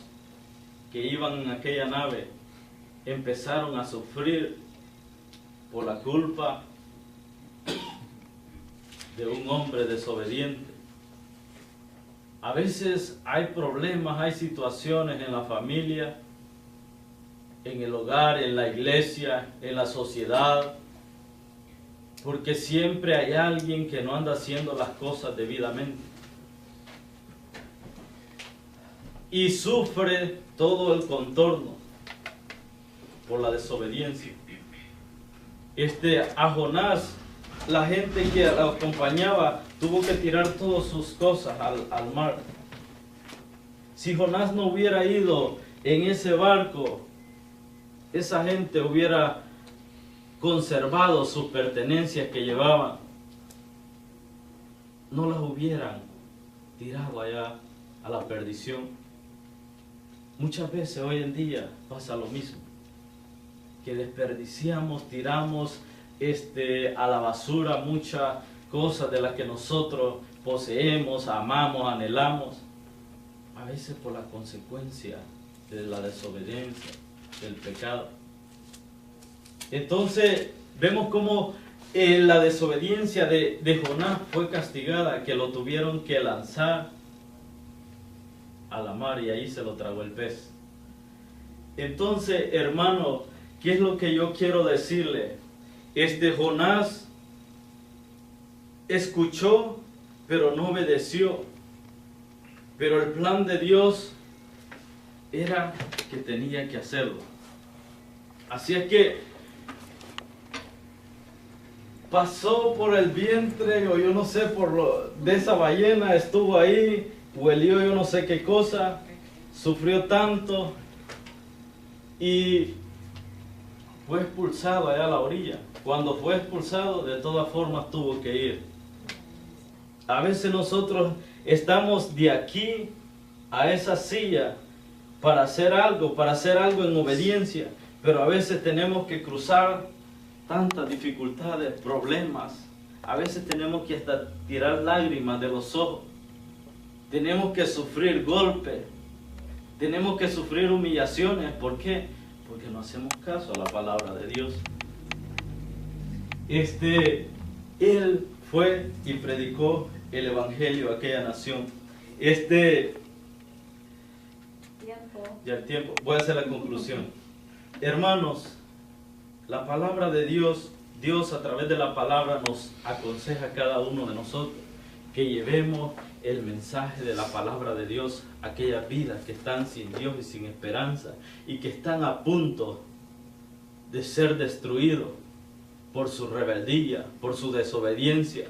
que iban en aquella nave empezaron a sufrir por la culpa de un hombre desobediente. A veces hay problemas, hay situaciones en la familia, en el hogar, en la iglesia, en la sociedad, porque siempre hay alguien que no anda haciendo las cosas debidamente. Y sufre todo el contorno por la desobediencia. A Jonás, la gente que lo acompañaba tuvo que tirar todas sus cosas al mar. Si Jonás no hubiera ido en ese barco, esa gente hubiera conservado sus pertenencias que llevaban. No las hubieran tirado allá a la perdición. Muchas veces hoy en día pasa lo mismo, que desperdiciamos, tiramos a la basura muchas cosas de las que nosotros poseemos, amamos, anhelamos, a veces por la consecuencia de la desobediencia, del pecado. Entonces vemos cómo la desobediencia de Jonás fue castigada, que lo tuvieron que lanzar a la mar y ahí se lo tragó el pez. Entonces, hermano, ¿qué es lo que yo quiero decirle? Jonás escuchó, pero no obedeció. Pero el plan de Dios era que tenía que hacerlo. Así es que pasó por el vientre, o yo no sé, de esa ballena, estuvo ahí, huelió yo no sé qué cosa, sufrió tanto y fue expulsado allá a la orilla. Cuando fue expulsado, de todas formas tuvo que ir. A veces nosotros estamos de aquí a esa silla para hacer algo en obediencia, pero a veces tenemos que cruzar tantas dificultades, problemas. A veces tenemos que hasta tirar lágrimas de los ojos. Tenemos que sufrir golpes. Tenemos que sufrir humillaciones. ¿Por qué? Porque no hacemos caso a la palabra de Dios. Él fue y predicó el evangelio a aquella nación. Ya el tiempo. Voy a hacer la conclusión. Hermanos, la palabra de Dios, Dios a través de la palabra nos aconseja a cada uno de nosotros que llevemos el mensaje de la palabra de Dios a aquellas vidas que están sin Dios y sin esperanza y que están a punto de ser destruidos por su rebeldía, por su desobediencia,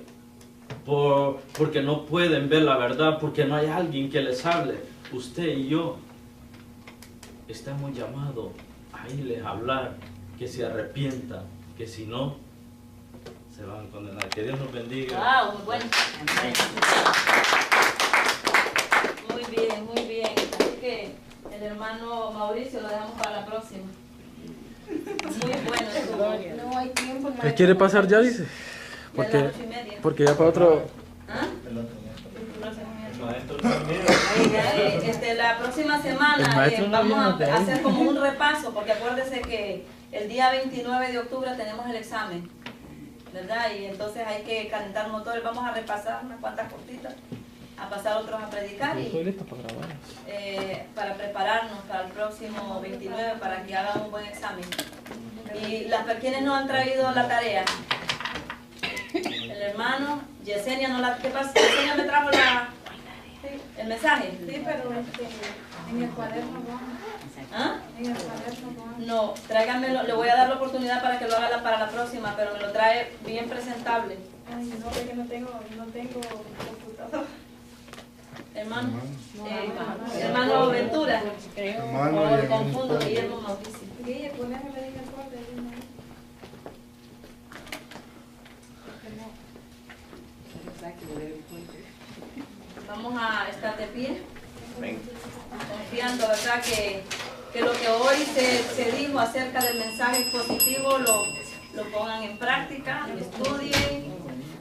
porque no pueden ver la verdad, porque no hay alguien que les hable. Usted y yo estamos llamados a irles a hablar, que se arrepientan, que si no, se van a condenar. Que Dios nos bendiga. Wow, muy bueno. Muy bien. Así que el hermano Mauricio lo dejamos para la próxima. Muy bueno estuvo. No hay tiempo. ¿Qué quiere pasar ya, dice? Porque ya para otro... ¿Ah? El maestro también. La próxima semana vamos a hacer como un repaso, porque acuérdese que el día 29 de octubre tenemos el examen, ¿verdad? Y entonces hay que calentar motores. Vamos a repasar unas cuantas cortitas, a pasar otros a predicar y para prepararnos para el próximo 29 para que hagan un buen examen. Y quienes no han traído la tarea, el hermano Yesenia no la... ¿Qué pasa? Yesenia me trajo el mensaje. Sí, pero en el cuaderno no. ¿Ah? En el cuaderno no. No, tráiganmelo, le voy a dar la oportunidad para que lo haga para la próxima, pero me lo trae bien presentable. Ay, no, porque no tengo computador. Hermano, hermano Ventura. O confundo, Guillermo Mauricio. Guille, poneme la línea corta. Vamos a estar de pie, confiando, ¿verdad? Que lo que hoy se dijo acerca del mensaje positivo lo pongan en práctica, lo estudien,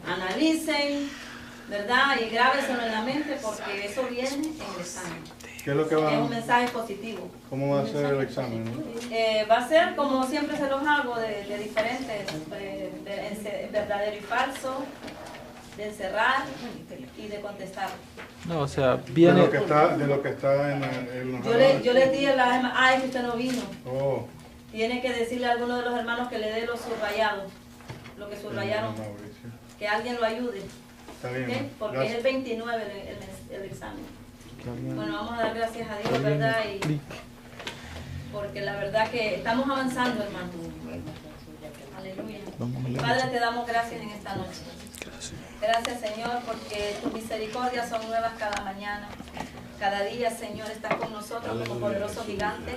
analicen, ¿verdad? Y grábeselo en la mente porque eso viene en el examen. ¿Qué es lo que va? Es un mensaje positivo. ¿Cómo va a ser el examen? ¿No? Va a ser como siempre se los hago, de diferentes, de verdadero y falso, de encerrar y de contestar. No, o sea, viene... De lo que está en el... Yo les dije a las hermanas, es que usted no vino. Oh. Tiene que decirle a alguno de los hermanos que le dé los subrayados, lo que subrayaron, que alguien lo ayude. Está bien. ¿Okay? Porque Gracias. es el 29 el examen. Bueno, vamos a dar gracias a Dios, ¿verdad? Porque la verdad que estamos avanzando, hermano. Aleluya. Padre, te damos gracias en esta noche. Gracias, Señor, porque tus misericordias son nuevas cada mañana. Cada día, Señor, estás con nosotros como poderoso gigante,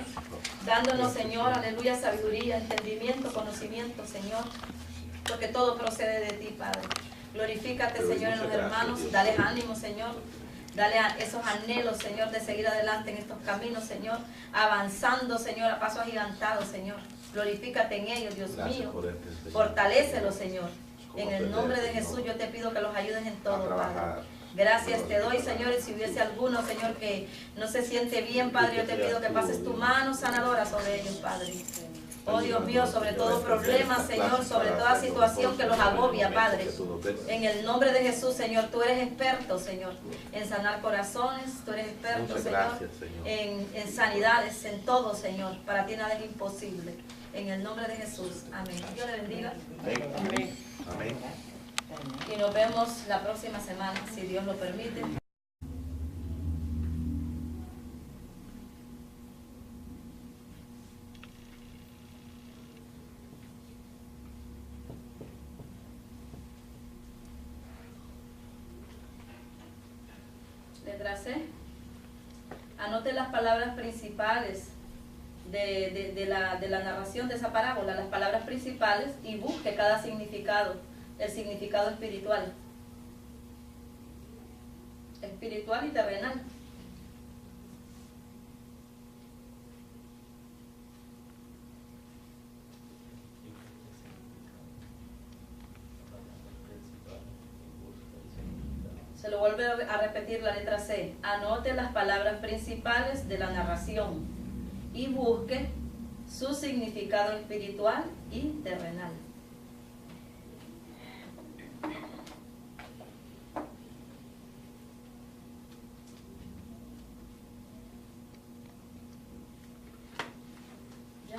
dándonos, Señor, aleluya, sabiduría, entendimiento, conocimiento, Señor, porque todo procede de ti, Padre. Glorifícate, Señor, en los hermanos, dale ánimo, Señor. Dale a esos anhelos, Señor, de seguir adelante en estos caminos, Señor, avanzando, Señor, a paso agigantado, Señor. Glorifícate en ellos, Dios mío. Fortalécelos, Señor. En el nombre de Jesús yo te pido que los ayudes en todo, Padre. Gracias te doy, Señor, y si hubiese alguno, Señor, que no se siente bien, Padre, yo te pido que pases tu mano sanadora sobre ellos, Padre. Oh Dios mío, sobre todo problema, Señor, sobre toda situación que los agobia, Padre. En el nombre de Jesús, Señor, tú eres experto, Señor, en sanar corazones, tú eres experto, Señor, en sanidades, en todo, Señor. Para ti nada es imposible. En el nombre de Jesús. Amén. Dios le bendiga. Amén. Amén. Y nos vemos la próxima semana, si Dios lo permite. Letra C. Anote las palabras principales de la narración de esa parábola, las palabras principales, y busque cada significado, el significado espiritual y terrenal. Se lo vuelve a repetir la letra C. Anote las palabras principales de la narración y busque su significado espiritual y terrenal. ¿Ya?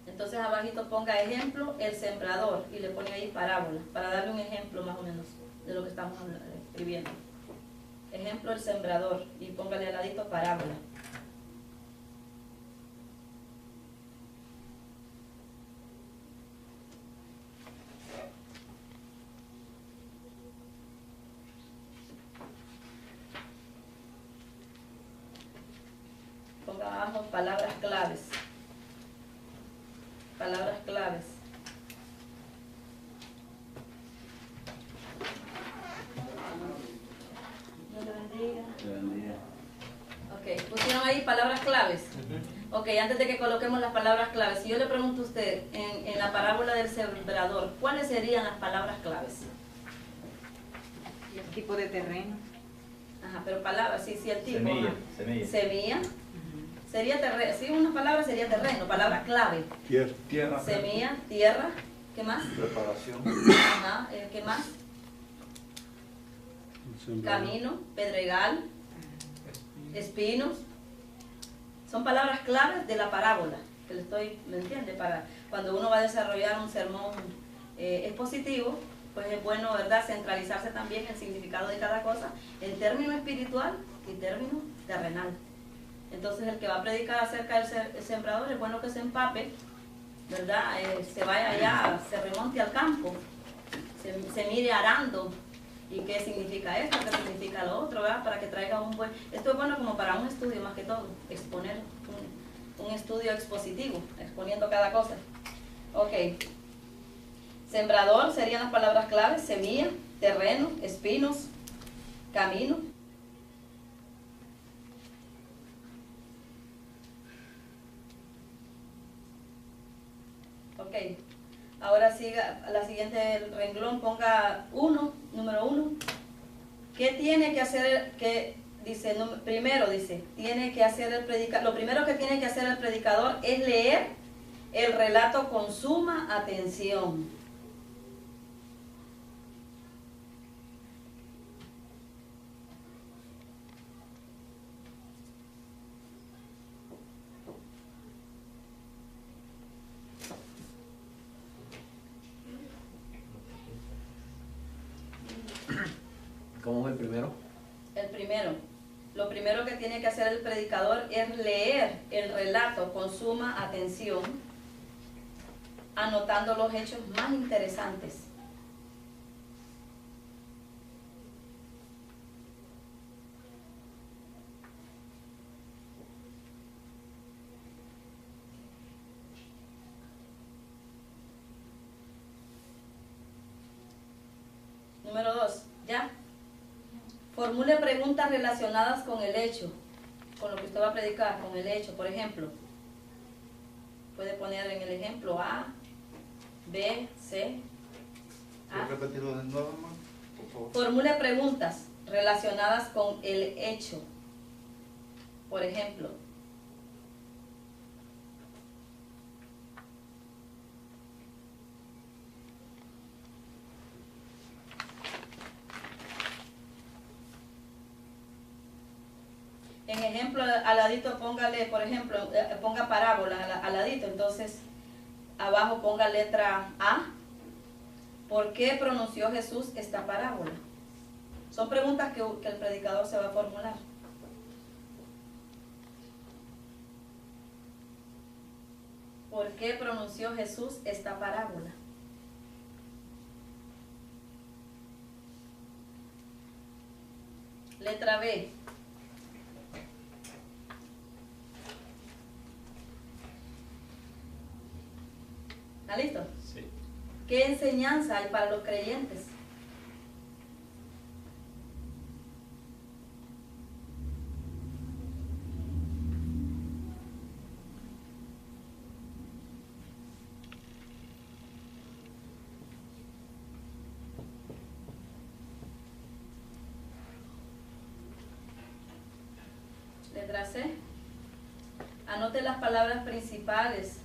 Entonces abajito ponga ejemplo, el sembrador, y le pone ahí parábola, para darle un ejemplo más o menos de lo que estamos escribiendo. Ejemplo, el sembrador, y póngale al ladito parábola. Ponga abajo palabras claves. Palabras claves. Ok, pusieron ahí palabras claves. Ok, antes de que coloquemos las palabras claves, si yo le pregunto a usted en la parábola del sembrador, ¿cuáles serían las palabras claves? El tipo de terreno. Ajá, pero palabras, sí, el tipo. Semilla, ajá. semilla. Semilla. Sería terreno, sí, una palabra sería terreno, palabra clave. Tierra. Semilla, tierra, ¿qué más? Preparación. Ajá, ¿qué más? Camino, pedregal, espinos. Son palabras claves de la parábola, que ¿me entiende? Para cuando uno va a desarrollar un sermón expositivo, pues es bueno, ¿verdad?, centralizarse también en el significado de cada cosa, en término espiritual y término terrenal. Entonces el que va a predicar acerca del sembrador es bueno que se empape, ¿verdad? Se vaya allá, se remonte al campo, se mire arando, y qué significa esto, qué significa lo otro, ¿verdad? Para que traiga un buen... Esto es bueno como para un estudio más que todo, exponer un estudio expositivo, exponiendo cada cosa. Ok. Sembrador serían las palabras claves: semilla, terreno, espinos, camino. Ok. Ahora siga la siguiente renglón, ponga número 1. ¿Qué tiene que hacer? Primero dice, tiene que hacer el predicador. Lo primero que tiene que hacer el predicador es leer el relato con suma atención. ¿Cómo es el primero? El primero. Lo primero que tiene que hacer el predicador es leer el relato con suma atención, anotando los hechos más interesantes. Número 2, ¿ya? Formule preguntas relacionadas con el hecho, con lo que usted va a predicar, con el hecho. Por ejemplo, puede poner en el ejemplo A, B, C, A. ¿Puedes repetirlo de nuevo, hermano? Formule preguntas relacionadas con el hecho. Por ejemplo, en ejemplo, al ladito póngale, por ejemplo, ponga parábola al ladito, entonces abajo ponga letra A. ¿Por qué pronunció Jesús esta parábola? Son preguntas que el predicador se va a formular. ¿Por qué pronunció Jesús esta parábola? Letra B. ¿Está listo? Sí. ¿Qué enseñanza hay para los creyentes? Letra C. Anote las palabras principales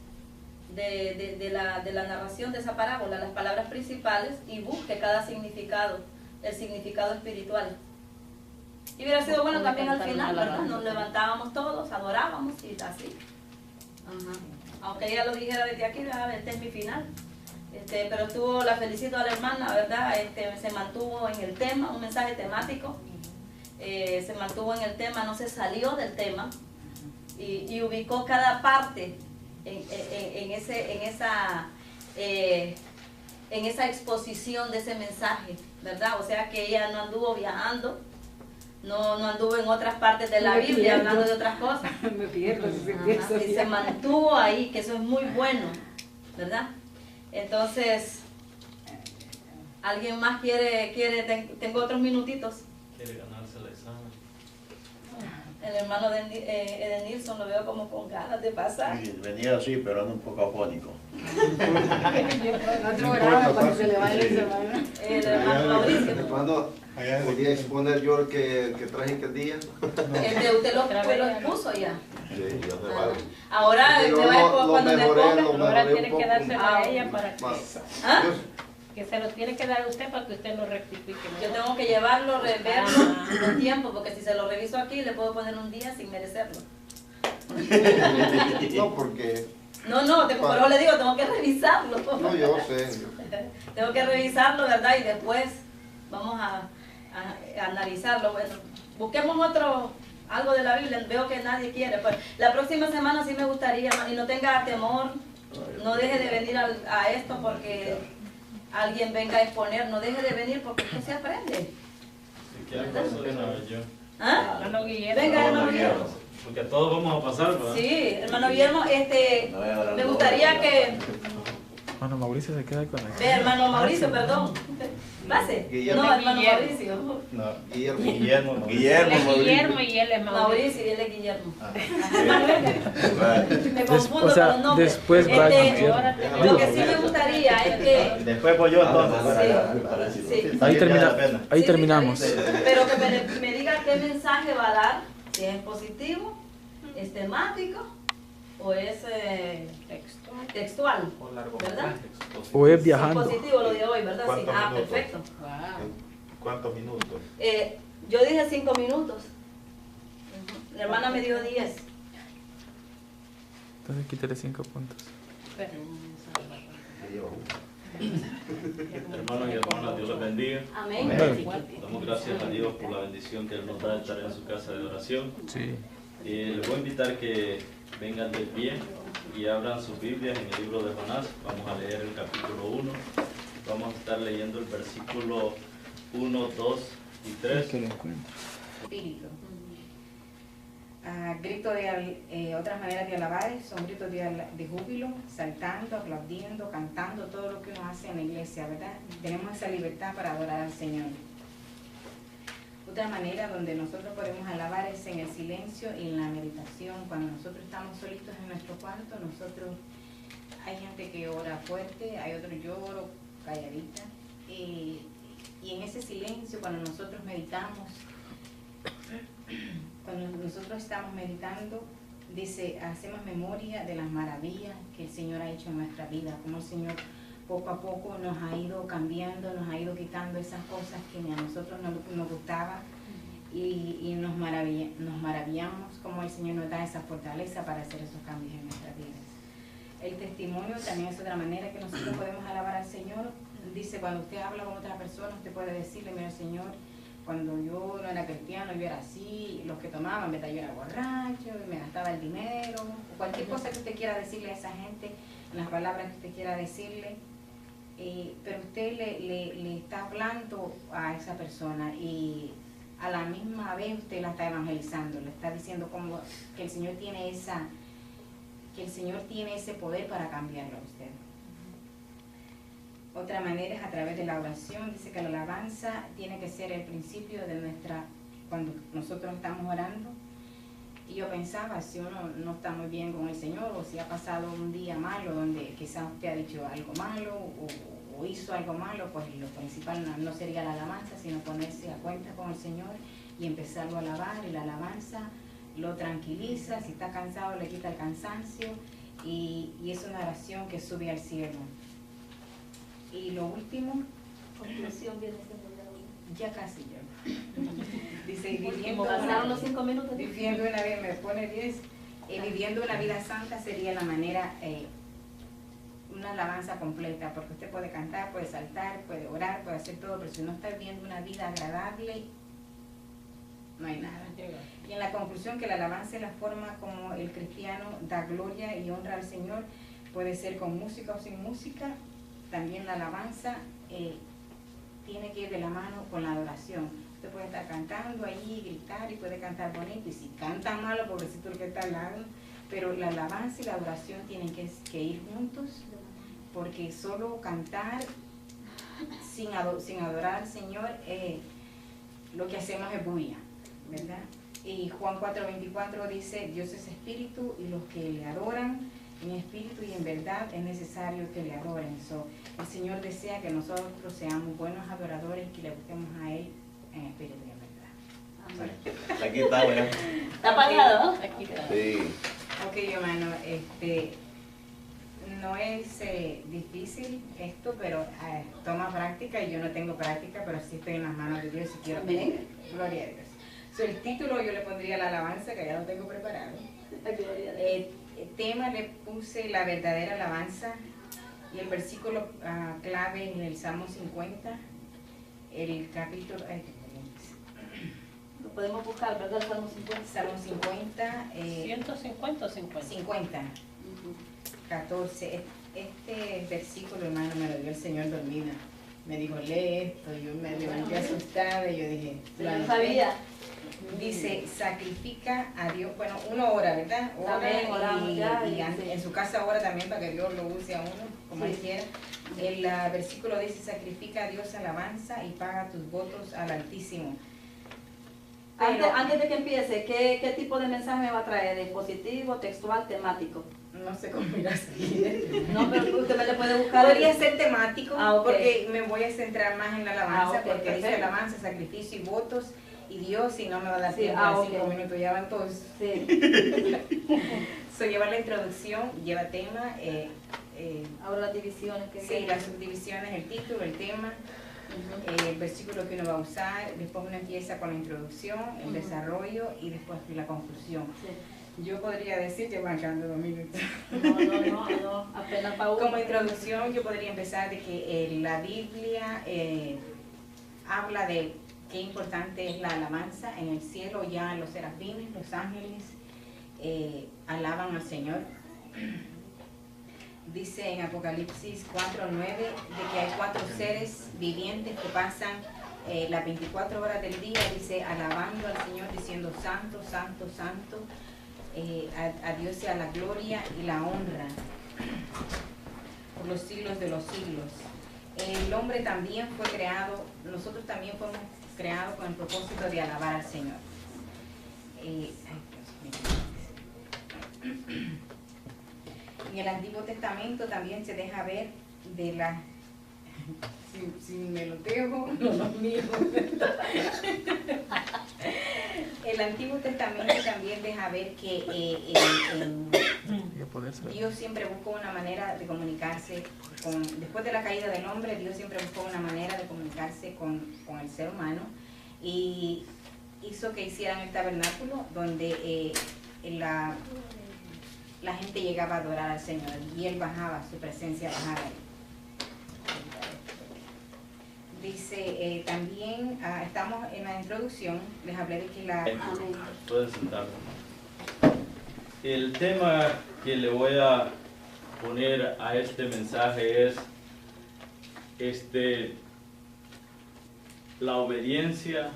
de la narración de esa parábola, las palabras principales, y busque cada significado, el significado espiritual. Y hubiera sido bueno también al final, ¿verdad? Nos levantábamos todos, adorábamos y así. Ajá. Aunque ella lo dijera desde aquí, este es mi final. Pero la felicito a la hermana, ¿verdad? Se mantuvo en el tema, un mensaje temático. Se mantuvo en el tema, no se salió del tema y ubicó cada parte en esa exposición de ese mensaje, ¿verdad? O sea que ella no anduvo viajando, no anduvo en otras partes de la Biblia hablando de otras cosas. Me pierdo y se mantuvo ahí, que eso es muy bueno, ¿verdad? Entonces, ¿alguien más quiere? Tengo otros minutitos. Quiere ganarse el examen. El hermano de Nilsson lo veo como con ganas de pasar. Sí, venía así, pero anda un poco afónico. Otro grado cuando se le va el semana. El hermano Mauricio. Hermano, ¿podría exponer yo el que traje aquel día? Usted lo expuso ya. Sí, yo se vale. Ahora cuando me ponga, ahora tiene que dárselo a ella para que... ¿Ah? Que se lo tiene que dar a usted para que usted lo rectifique. Yo tengo que llevarlo, reverlo con tiempo, porque si se lo reviso aquí le puedo poner un día sin merecerlo. No, porque... Por eso le digo, tengo que revisarlo. No, yo sé. Tengo que revisarlo, ¿verdad? Y después vamos a analizarlo. Bueno, busquemos algo de la Biblia. Veo que nadie quiere. Pues la próxima semana sí me gustaría, y no tenga temor, no deje de venir a esto porque alguien venga a exponer, no deje de venir porque esto se aprende. ¿Ah? Hermano Guillermo. Venga, hermano Guillermo. Porque todos vamos a pasar, ¿verdad? Sí, hermano Guillermo, me gustaría que... Hermano Mauricio se queda con la... hermano Mauricio, perdón. Pase. Guillermo. No, hermano Mauricio. No, Guillermo. Guillermo y él es Mauricio y él es Guillermo. Me O confundo sea, con los nombres. después va Guillermo. Lo que sí me gustaría es que... Después voy yo entonces. Sí. Ahí terminamos. Pero que me diga qué mensaje va a dar, si es positivo, es temático o es textual, ¿verdad? O es viajando. Sí, positivo lo de hoy, ¿verdad? Sí. ¿Cuántos minutos? Perfecto. ¿Cuántos minutos? Yo dije 5 minutos. La hermana me dio 10. Entonces quítale 5 puntos. Hermanos y hermanas, Dios les bendiga. Amén. Damos gracias a Dios por la bendición que Él nos da de estar en su casa de oración. Sí. Les voy a invitar que vengan de pie y abran sus Biblias en el libro de Jonás. Vamos a leer el capítulo 1. Vamos a estar leyendo el versículo 1, 2 y 3. Espíritu. Grito otras maneras de alabar son gritos de júbilo, saltando, aplaudiendo, cantando, todo lo que uno hace en la iglesia, ¿verdad? Tenemos esa libertad para adorar al Señor. Otra manera donde nosotros podemos alabar es en el silencio y en la meditación. Cuando nosotros estamos solitos en nuestro cuarto, hay gente que ora fuerte, hay otro lloro, calladita. Y en ese silencio, cuando nosotros meditamos, cuando nosotros estamos meditando, dice, hacemos memoria de las maravillas que el Señor ha hecho en nuestra vida, como el Señor poco a poco nos ha ido cambiando, nos ha ido quitando esas cosas que a nosotros no nos gustaban, y nos maravillamos como el Señor nos da esa fortaleza para hacer esos cambios en nuestras vidas. El testimonio también es otra manera que nosotros podemos alabar al Señor. Dice, cuando usted habla con otra persona, usted puede decirle, mira Señor, cuando yo no era cristiano, yo era así, los que tomaban, ¿verdad? Yo era borracho, me gastaba el dinero, o cualquier cosa que usted quiera decirle a esa gente, las palabras que usted quiera decirle, pero usted le está hablando a esa persona y a la misma vez usted la está evangelizando, le está diciendo como que el Señor tiene ese poder para cambiarlo a usted. Otra manera es a través de la oración. Dice que la alabanza tiene que ser el principio de cuando nosotros estamos orando. Y yo pensaba, si uno no está muy bien con el Señor, o si ha pasado un día malo donde quizás usted ha dicho algo malo o hizo algo malo, pues lo principal no sería la alabanza, sino ponerse a cuenta con el Señor y empezarlo a alabar. Y la alabanza lo tranquiliza, si está cansado le quita el cansancio, y es una oración que sube al cielo. Y lo último, conclusión viene siendo ya casi yo. Dice, viviendo los 5 minutos. Viviendo una vida, me pone 10, viviendo una vida santa sería la manera, una alabanza completa, porque usted puede cantar, puede saltar, puede orar, puede hacer todo, pero si no está viviendo una vida agradable, no hay nada. Y en la conclusión, que la alabanza es la forma como el cristiano da gloria y honra al Señor, puede ser con música o sin música. También la alabanza tiene que ir de la mano con la adoración. Usted puede estar cantando ahí, gritar, y puede cantar bonito, y si canta malo, pobrecito el que está al lado, pero la alabanza y la adoración tienen que ir juntos, porque solo cantar sin adorar al Señor, lo que hacemos es bulla, ¿verdad? Y Juan 4:24 dice, Dios es espíritu, y los que le adoran en espíritu y en verdad es necesario que le adoren. El Señor desea que nosotros seamos buenos adoradores, que le gustemos a Él en espíritu y en verdad. Aquí está, ya. Está apagado, ¿no? Aquí está. Sí. Ok, hermano, no es difícil esto, pero toma práctica, y yo no tengo práctica, pero sí estoy en las manos de Dios y quiero. Amén. Gloria a Dios. El título yo le pondría la alabanza, que ya lo tengo preparado. El tema le puse la verdadera alabanza, y el versículo clave en el Salmo 50, el capítulo. Lo podemos buscar, ¿verdad? Salmo 50. Salmo 50. 150 o 50. 50. 14. Este versículo, hermano, me lo dio el Señor dormida. Me dijo, lee esto. Yo me levanté asustada y yo dije, no sabía. Dice, sacrifica a Dios. Bueno, uno ora, ¿verdad? Ora, y en su casa ora también para que Dios lo use a uno, como él quiera. El versículo dice, sacrifica a Dios alabanza y paga tus votos al Altísimo. Antes de que empiece, ¿qué tipo de mensaje me va a traer? ¿De positivo, textual, temático? No sé cómo ir a seguir. No, pero usted me le puede buscar. Podría ser temático, okay. Porque me voy a centrar más en la alabanza, okay, porque perfecto. dice alabanza, sacrificio y votos, y Dios, si no me va a dar tiempo en 5 minutos, ya van todos. Sí. Lleva la introducción, lleva tema. Ahora las divisiones. Sí, las subdivisiones, el título, el tema. El versículo que uno va a usar, después uno empieza con la introducción, el desarrollo y después la conclusión. Sí. Yo podría decir que van quedando 2 minutos. No, apenas para uno. Como introducción yo podría empezar de que la Biblia habla de qué importante es la alabanza. En el cielo ya los serafines, los ángeles alaban al Señor. Dice en Apocalipsis 4:9 de que hay 4 seres vivientes que pasan las 24 horas del día, dice, alabando al Señor, diciendo santo, santo, santo, a Dios sea la gloria y la honra por los siglos de los siglos. El hombre también fue creado, nosotros también fuimos creados con el propósito de alabar al Señor. En el Antiguo Testamento también se deja ver de Si me lo dejo, no mío. El Antiguo Testamento también deja ver que Dios siempre buscó una manera de comunicarse después de la caída del hombre, Dios siempre buscó una manera de comunicarse con el ser humano y hizo que hicieran el tabernáculo donde la gente llegaba a adorar al Señor y Él bajaba, su presencia bajaba ahí. Dice, también estamos en la introducción, les hablé de que Pueden sentarse. El tema que le voy a poner a este mensaje es la obediencia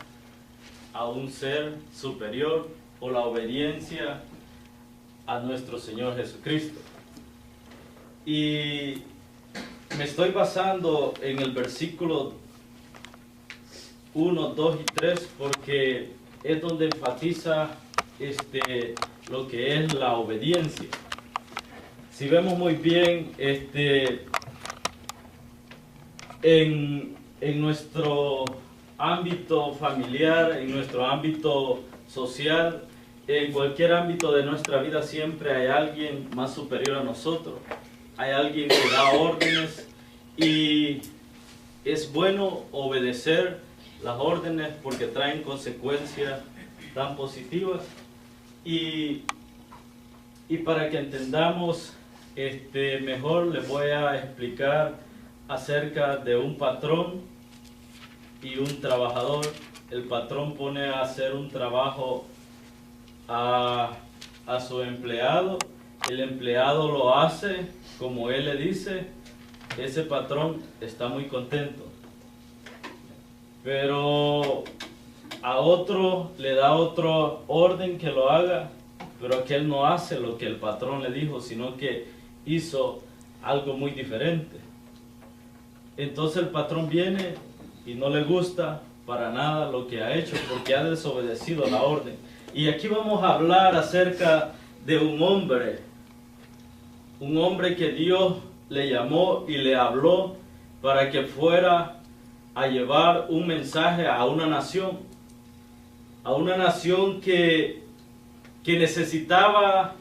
a un ser superior o la obediencia a nuestro Señor Jesucristo. Y me estoy basando en el versículo 1, 2 y 3 porque es donde enfatiza lo que es la obediencia. Si vemos muy bien en nuestro ámbito familiar, en nuestro ámbito social, en cualquier ámbito de nuestra vida siempre hay alguien más superior a nosotros. Hay alguien que da órdenes y es bueno obedecer las órdenes porque traen consecuencias tan positivas. Y para que entendamos mejor les voy a explicar acerca de un patrón y un trabajador. El patrón pone a hacer un trabajo a su empleado, el empleado lo hace como él le dice, ese patrón está muy contento. Pero a otro le da otro orden que lo haga, pero aquel no hace lo que el patrón le dijo, sino que hizo algo muy diferente. Entonces el patrón viene y no le gusta para nada lo que ha hecho porque ha desobedecido la orden. Y aquí vamos a hablar acerca de un hombre que Dios le llamó y le habló para que fuera a llevar un mensaje a una nación que necesitaba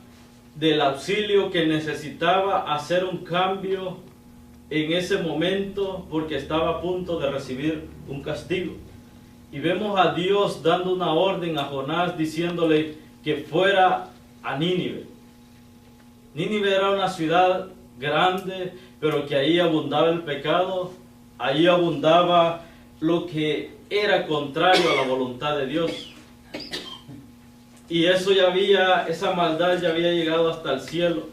del auxilio, que necesitaba hacer un cambio en ese momento porque estaba a punto de recibir un castigo. Y vemos a Dios dando una orden a Jonás diciéndole que fuera a Nínive. Nínive era una ciudad grande, pero que ahí abundaba el pecado, ahí abundaba lo que era contrario a la voluntad de Dios. Y esa maldad ya había llegado hasta el cielo.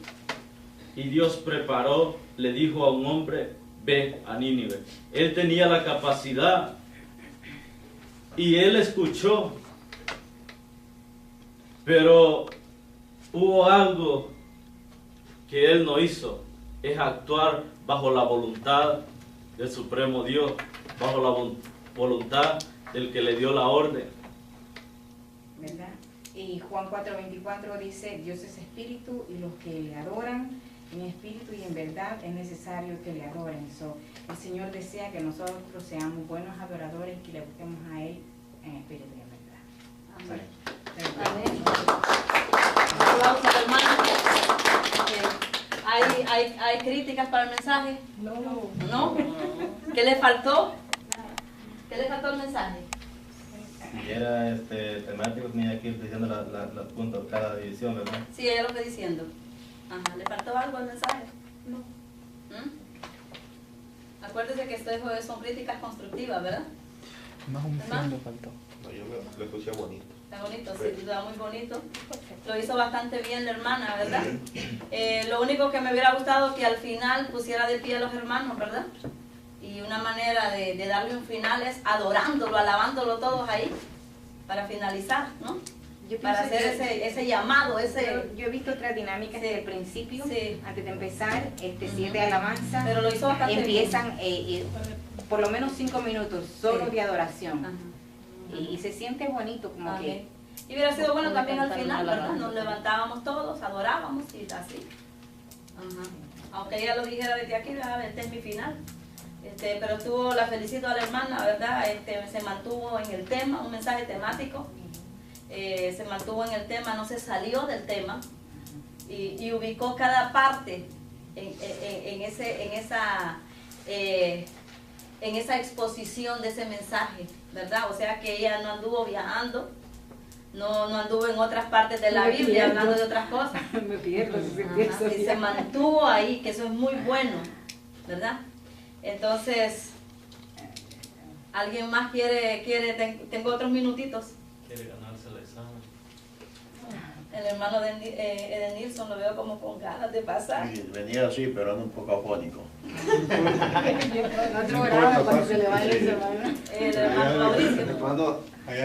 Y Dios preparó, le dijo a un hombre, ve a Nínive. Él tenía la capacidad y él escuchó, pero hubo algo que él no hizo, es actuar bajo la voluntad del Supremo Dios, bajo la voluntad del que le dio la orden. ¿Verdad? Y Juan 4:24 dice, Dios es espíritu y los que le adoran en espíritu y en verdad es necesario que le adoren. El Señor desea que nosotros seamos buenos adoradores, que le busquemos a Él en espíritu y en verdad. Amén. Amén. Un aplauso al hermano. ¿Hay críticas para el mensaje? No. ¿Qué le faltó? ¿Qué le faltó al mensaje? Si era temático, tenía que ir diciendo los puntos de cada división, ¿verdad? Sí, ella lo está diciendo. Ajá, ¿le faltó algo al mensaje? No. Acuérdese que esto son críticas constructivas, ¿verdad? Más un fin le faltó. No, yo lo escuché bonito. Está bonito, sí, está muy bonito. Lo hizo bastante bien la hermana, ¿verdad? Lo único que me hubiera gustado que al final pusiera de pie a los hermanos, ¿verdad? Y una manera de darle un final es adorándolo, alabándolo todos ahí, para finalizar, ¿no? Para hacer ese llamado, Yo he visto otras dinámicas desde el principio, antes de empezar, 7 alabanzas. Pero lo hizo bastante empiezan por lo menos 5 minutos solo de adoración. Y se siente bonito como que... Y hubiera sido bueno también al final, ¿verdad? Nos levantábamos todos, adorábamos y así. Aunque ella lo dijera desde aquí, este es mi final. Pero la felicito a la hermana, ¿verdad? Se mantuvo en el tema, un mensaje temático. Se mantuvo en el tema, no se salió del tema y ubicó cada parte en esa exposición de ese mensaje, ¿verdad? O sea que ella no anduvo viajando, no anduvo en otras partes de la Biblia hablando de otras cosas. Me pierdo, y se mantuvo ahí, que eso es muy bueno, ¿verdad? Entonces, ¿alguien más quiere? Tengo otros minutitos. Quiere ganarse el examen. El hermano de Edenilson lo veo como con ganas de pasar. Sí, venía así, pero anda un poco afónico. Otro grado para que se le vaya el semana. El hermano Mauricio. Hermano,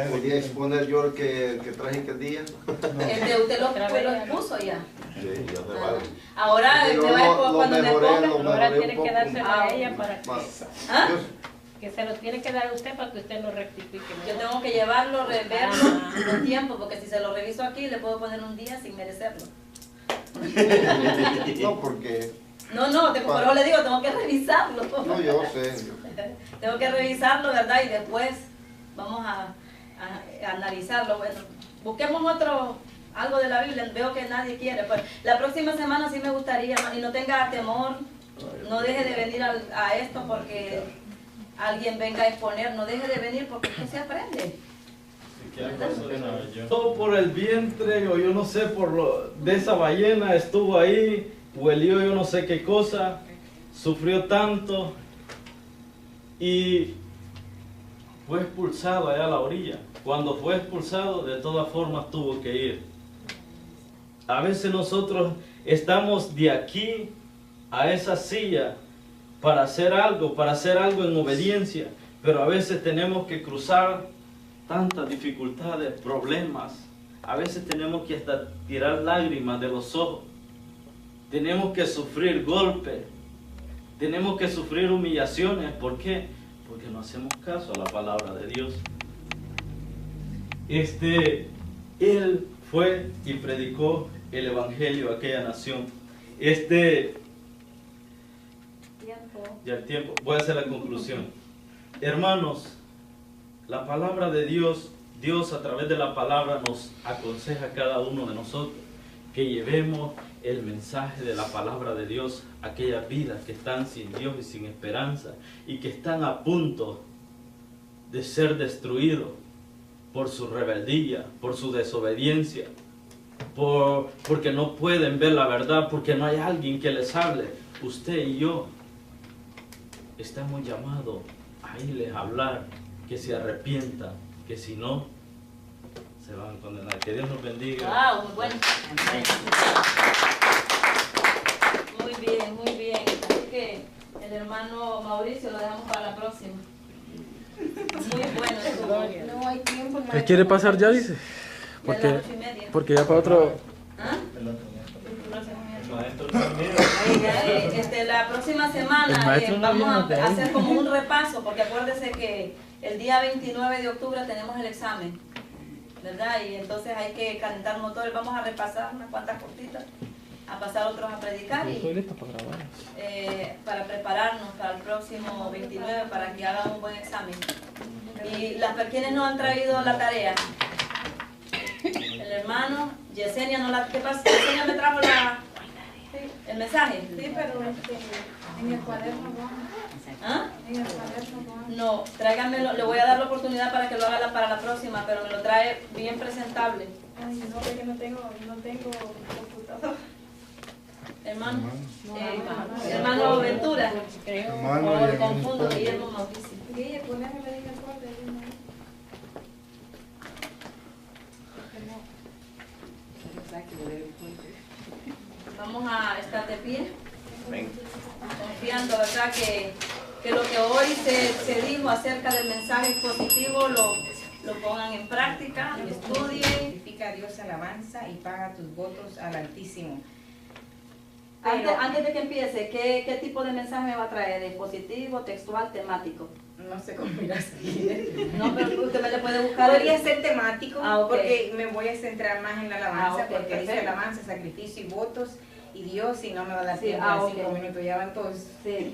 ¿podría exponer yo el que traje aquel día? Usted lo expuso ya. Sí, yo te valgo. Ahora Yo te va a cuando me ponga. Ahora tiene que dárselo a ella para que... ¿Ah? Que se lo tiene que dar a usted para que usted lo rectifique. Yo tengo que llevarlo, reverlo con tiempo, porque si se lo reviso aquí le puedo poner un día sin merecerlo. No, porque... No, por eso le digo, tengo que revisarlo. No, yo sé. Tengo que revisarlo, ¿verdad? Y después vamos a analizarlo. Bueno, busquemos algo de la Biblia, veo que nadie quiere. Pues la próxima semana sí me gustaría, y no tenga temor, no deje de venir a esto porque alguien venga a exponer, no deje de venir porque esto se aprende. Todo por el vientre, o yo no sé, de esa ballena estuvo ahí, huelió yo no sé qué cosa, sufrió tanto y fue expulsado allá a la orilla. Cuando fue expulsado, de todas formas tuvo que ir. A veces nosotros estamos de aquí a esa silla para hacer algo en obediencia, pero a veces tenemos que cruzar tantas dificultades, problemas. A veces tenemos que hasta tirar lágrimas de los ojos. Tenemos que sufrir golpes. Tenemos que sufrir humillaciones. ¿Por qué? Porque no hacemos caso a la palabra de Dios. Él fue y predicó el evangelio a aquella nación. Ya el tiempo. Voy a hacer la conclusión. Hermanos, la palabra de Dios, Dios a través de la palabra nos aconseja a cada uno de nosotros que llevemos el mensaje de la palabra de Dios a aquellas vidas que están sin Dios y sin esperanza y que están a punto de ser destruidos por su rebeldía, por su desobediencia, porque no pueden ver la verdad, porque no hay alguien que les hable. Usted y yo estamos llamados a irles a hablar, que se arrepientan, que si no, se van a condenar. Que Dios nos bendiga. Wow, muy bueno. Muy bien. Así que el hermano Mauricio lo dejamos para la próxima. Muy bueno. No hay tiempo. ¿Él quiere pasar ya, dice? Porque ya para otro... ¿Ah? Maestro también. La próxima semana vamos a hacer como un repaso, porque acuérdese que el día 29 de octubre tenemos el examen, ¿verdad? Y entonces hay que calentar motores. Vamos a repasar unas cuantas cortitas, a pasar otros a predicar y Estoy listo para grabar. Para prepararnos para el próximo 29 para que hagan un buen examen. Y quienes no han traído la tarea, el hermano Yesenia ¿qué pasa? Yesenia me trajo el mensaje. Sí, pero en el cuaderno no. ¿Ah? En el cuaderno no. No, tráiganmelo, le voy a dar la oportunidad para que lo haga para la próxima, pero me lo trae bien presentable. Ay, no, porque no tengo computador. Hermano, hermano Ventura. Hermano, Confundo, Guillermo Mauricio. Guille, poneme la línea corta. Vamos a estar de pie, confiando, ¿verdad? Que lo que hoy se dijo acerca del mensaje positivo lo pongan en práctica, estudien. Santifica a Dios alabanza y paga tus votos al Altísimo. Antes de que empiece, ¿qué tipo de mensaje me va a traer? ¿De positivo, textual, temático? No sé cómo irás a No, pero usted me le puede buscar. Podría ser temático, Okay. Porque me voy a centrar más en la alabanza, Okay, porque dice perfecto. alabanza, sacrificio y votos, y Dios, si no me va a dar Sí, tiempo en okay. 5 minutos, ya van todos. Sí.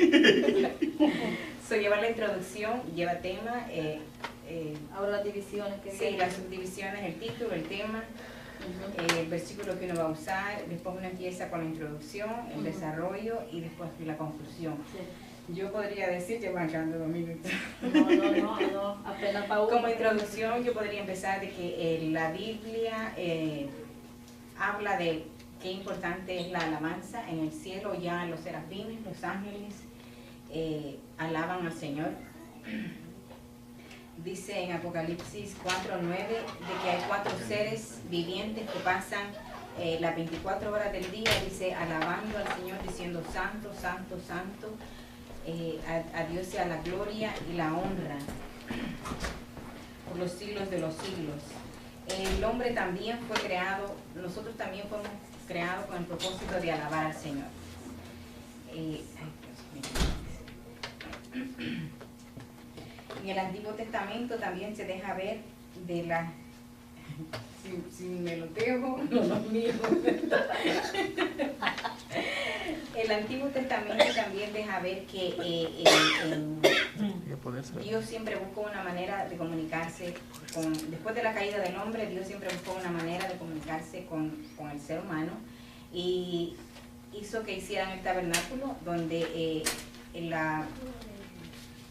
Lleva la introducción, lleva tema, Ahora las divisiones que sí, las subdivisiones, el título, el tema, el versículo que uno va a usar, después uno empieza con la introducción, el desarrollo y después la conclusión. Sí. Yo podría decir, ya van quedando 2 minutos. No, apenas para uno. Como introducción yo podría empezar de que la Biblia habla de qué importante es la alabanza en el cielo. Ya los serafines, los ángeles alaban al Señor. Dice en Apocalipsis 4:9 de que hay 4 seres vivientes que pasan las 24 horas del día, dice, alabando al Señor, diciendo santo, santo, santo, a Dios sea la gloria y la honra por los siglos de los siglos. El hombre también fue creado, nosotros también fuimos creados con el propósito de alabar al Señor. En el Antiguo Testamento también se deja ver de la... Si me lo dejo, no lo miro. El Antiguo Testamento también deja ver que Dios siempre buscó una manera de comunicarse después de la caída del hombre, Dios siempre buscó una manera de comunicarse con el ser humano y hizo que hicieran el tabernáculo donde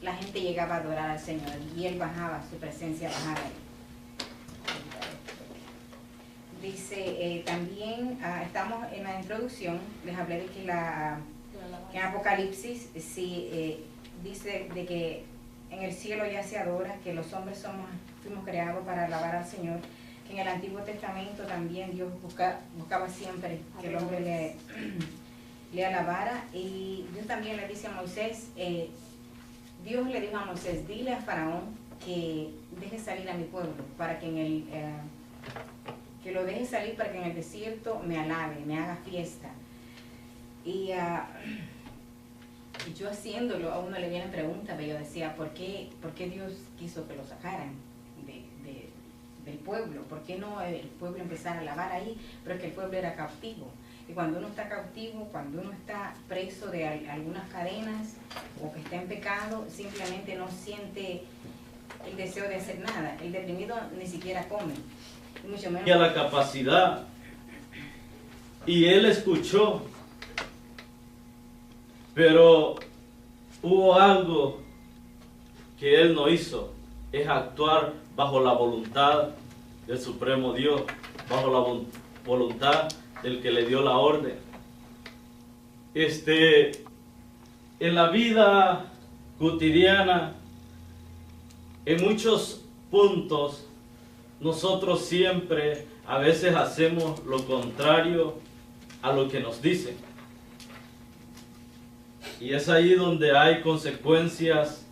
la gente llegaba a adorar al Señor y Él bajaba, su presencia bajaba ahí. Dice, también estamos en la introducción, les hablé de que en Apocalipsis dice de que en el cielo ya se adora, que los hombres fuimos creados para alabar al Señor, que en el Antiguo Testamento también Dios buscaba siempre que el hombre le alabara, y Dios también le dice a Moisés, Dios le dijo a Moisés, dile a Faraón que deje salir a mi pueblo, para que que lo deje salir para que en el desierto me alabe, me haga fiesta. Y yo haciéndolo, a uno le vienen preguntas, pero yo decía, ¿por qué Dios quiso que lo sacaran del pueblo? ¿Por qué no el pueblo empezara a alabar ahí? Pero es que el pueblo era cautivo. Y cuando uno está cautivo, cuando uno está preso de algunas cadenas o que está en pecado, simplemente no siente el deseo de hacer nada. El deprimido ni siquiera come. Y mucho menos... Y a la capacidad. Y él escuchó. Pero hubo algo que él no hizo. Es actuar bajo la voluntad del Supremo Dios. Bajo la voluntad del que le dio la orden. En la vida cotidiana, en muchos puntos, nosotros siempre a veces hacemos lo contrario a lo que nos dicen. Y es ahí donde hay consecuencias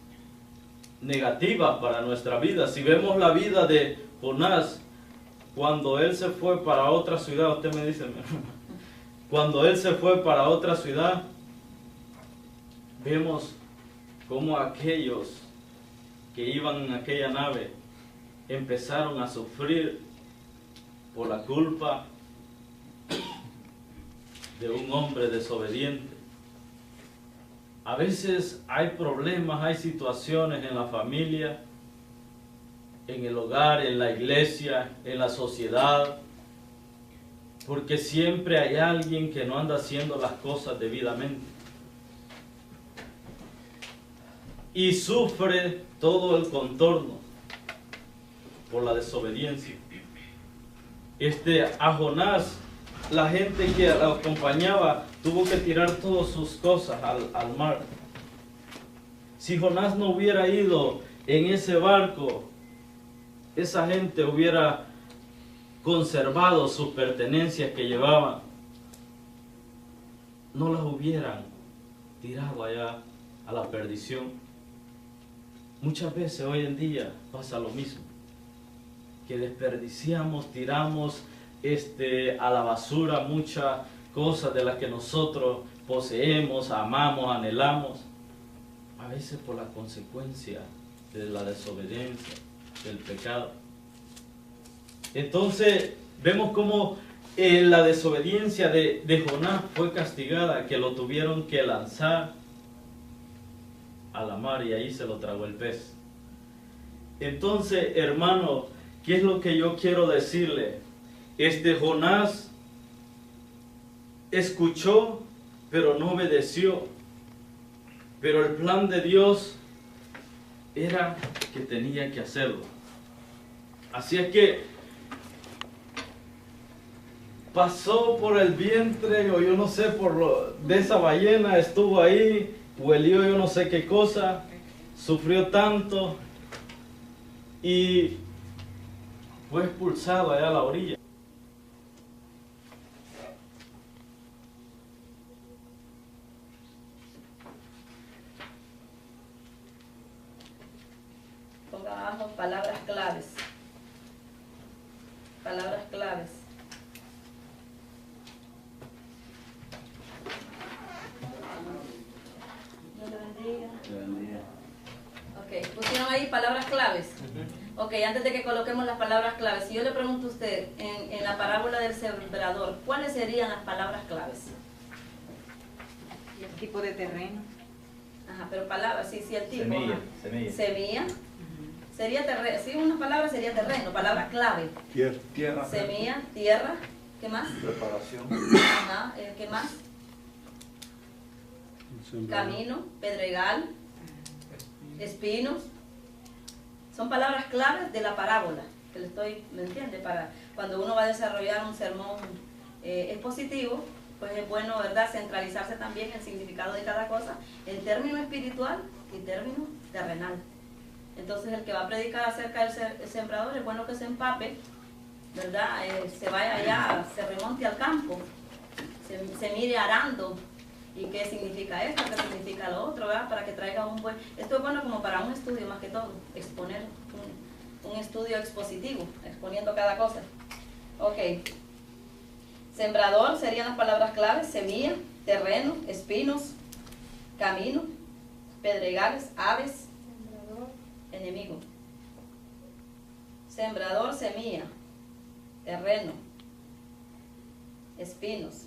negativas para nuestra vida. Si vemos la vida de Jonás, cuando él se fue para otra ciudad, usted me dice, cuando él se fue para otra ciudad, vemos cómo aquellos que iban en aquella nave empezaron a sufrir por la culpa de un hombre desobediente. A veces hay problemas, hay situaciones en la familia, en el hogar, en la iglesia, en la sociedad, porque siempre hay alguien que no anda haciendo las cosas debidamente. Y sufre todo el contorno por la desobediencia. A Jonás, la gente que lo acompañaba tuvo que tirar todas sus cosas al mar. Si Jonás no hubiera ido en ese barco, esa gente hubiera conservado sus pertenencias que llevaban, no las hubieran tirado allá a la perdición. Muchas veces hoy en día pasa lo mismo, que desperdiciamos, tiramos a la basura muchas cosas de las que nosotros poseemos, amamos, anhelamos, a veces por la consecuencia de la desobediencia, del pecado. Entonces vemos cómo la desobediencia de Jonás fue castigada, que lo tuvieron que lanzar a la mar y ahí se lo tragó el pez. Entonces, hermano, ¿qué es lo que yo quiero decirle? Jonás escuchó, pero no obedeció. Pero el plan de Dios era que tenía que hacerlo. Así es que pasó por el vientre, o yo no sé, de esa ballena, estuvo ahí, huelió yo no sé qué cosa, sufrió tanto y fue expulsado allá a la orilla. Ponga abajo palabras claves. Palabras claves. Dios le bendiga. Ok, pusieron ahí palabras claves. Ok, antes de que coloquemos las palabras claves, si yo le pregunto a usted, en la parábola del sembrador, ¿cuáles serían las palabras claves? El tipo de terreno. Ajá, pero palabras, sí, el tipo. Semilla, ajá. semilla. Semilla. Sería terreno, sí, una palabra sería terreno, palabra clave. Tierra. Semilla, tierra, ¿qué más? Preparación. Ajá, ¿qué más? Camino, pedregal, espinos. Son palabras claves de la parábola, que le estoy, ¿me entiende? Para cuando uno va a desarrollar un sermón expositivo, pues es bueno, ¿verdad?, centralizarse también en el significado de cada cosa, en término espiritual y término terrenal. Entonces el que va a predicar acerca del sembrador es bueno que se empape, ¿verdad? Se vaya allá, se remonte al campo, se mire arando, y qué significa esto, qué significa lo otro, ¿verdad? Para que traiga un buen... Esto es bueno como para un estudio más que todo, exponer un estudio expositivo, exponiendo cada cosa. Ok. Sembrador serían las palabras claves: semilla, terreno, espinos, camino, pedregales, aves, enemigo. Sembrador, semilla, terreno, espinos,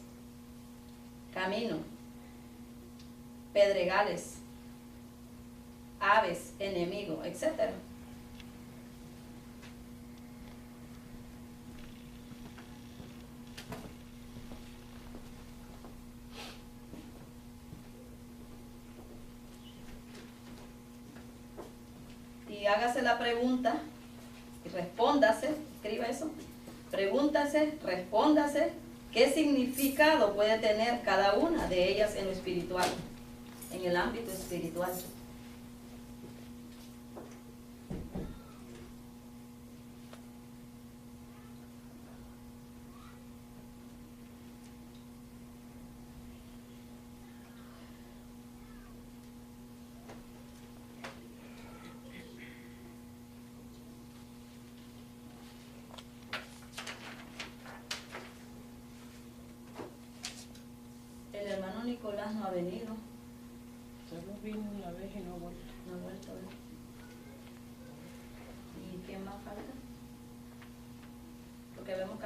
camino, pedregales, aves, enemigo, etc. Y hágase la pregunta y respóndase, escriba eso, pregúntase, respóndase, ¿qué significado puede tener cada una de ellas en lo espiritual, en el ámbito espiritual? El hermano Nicolás no ha venido. Solo vino una vez y no ha vuelto. No ha vuelto. ¿Y quién más falta? Porque vemos que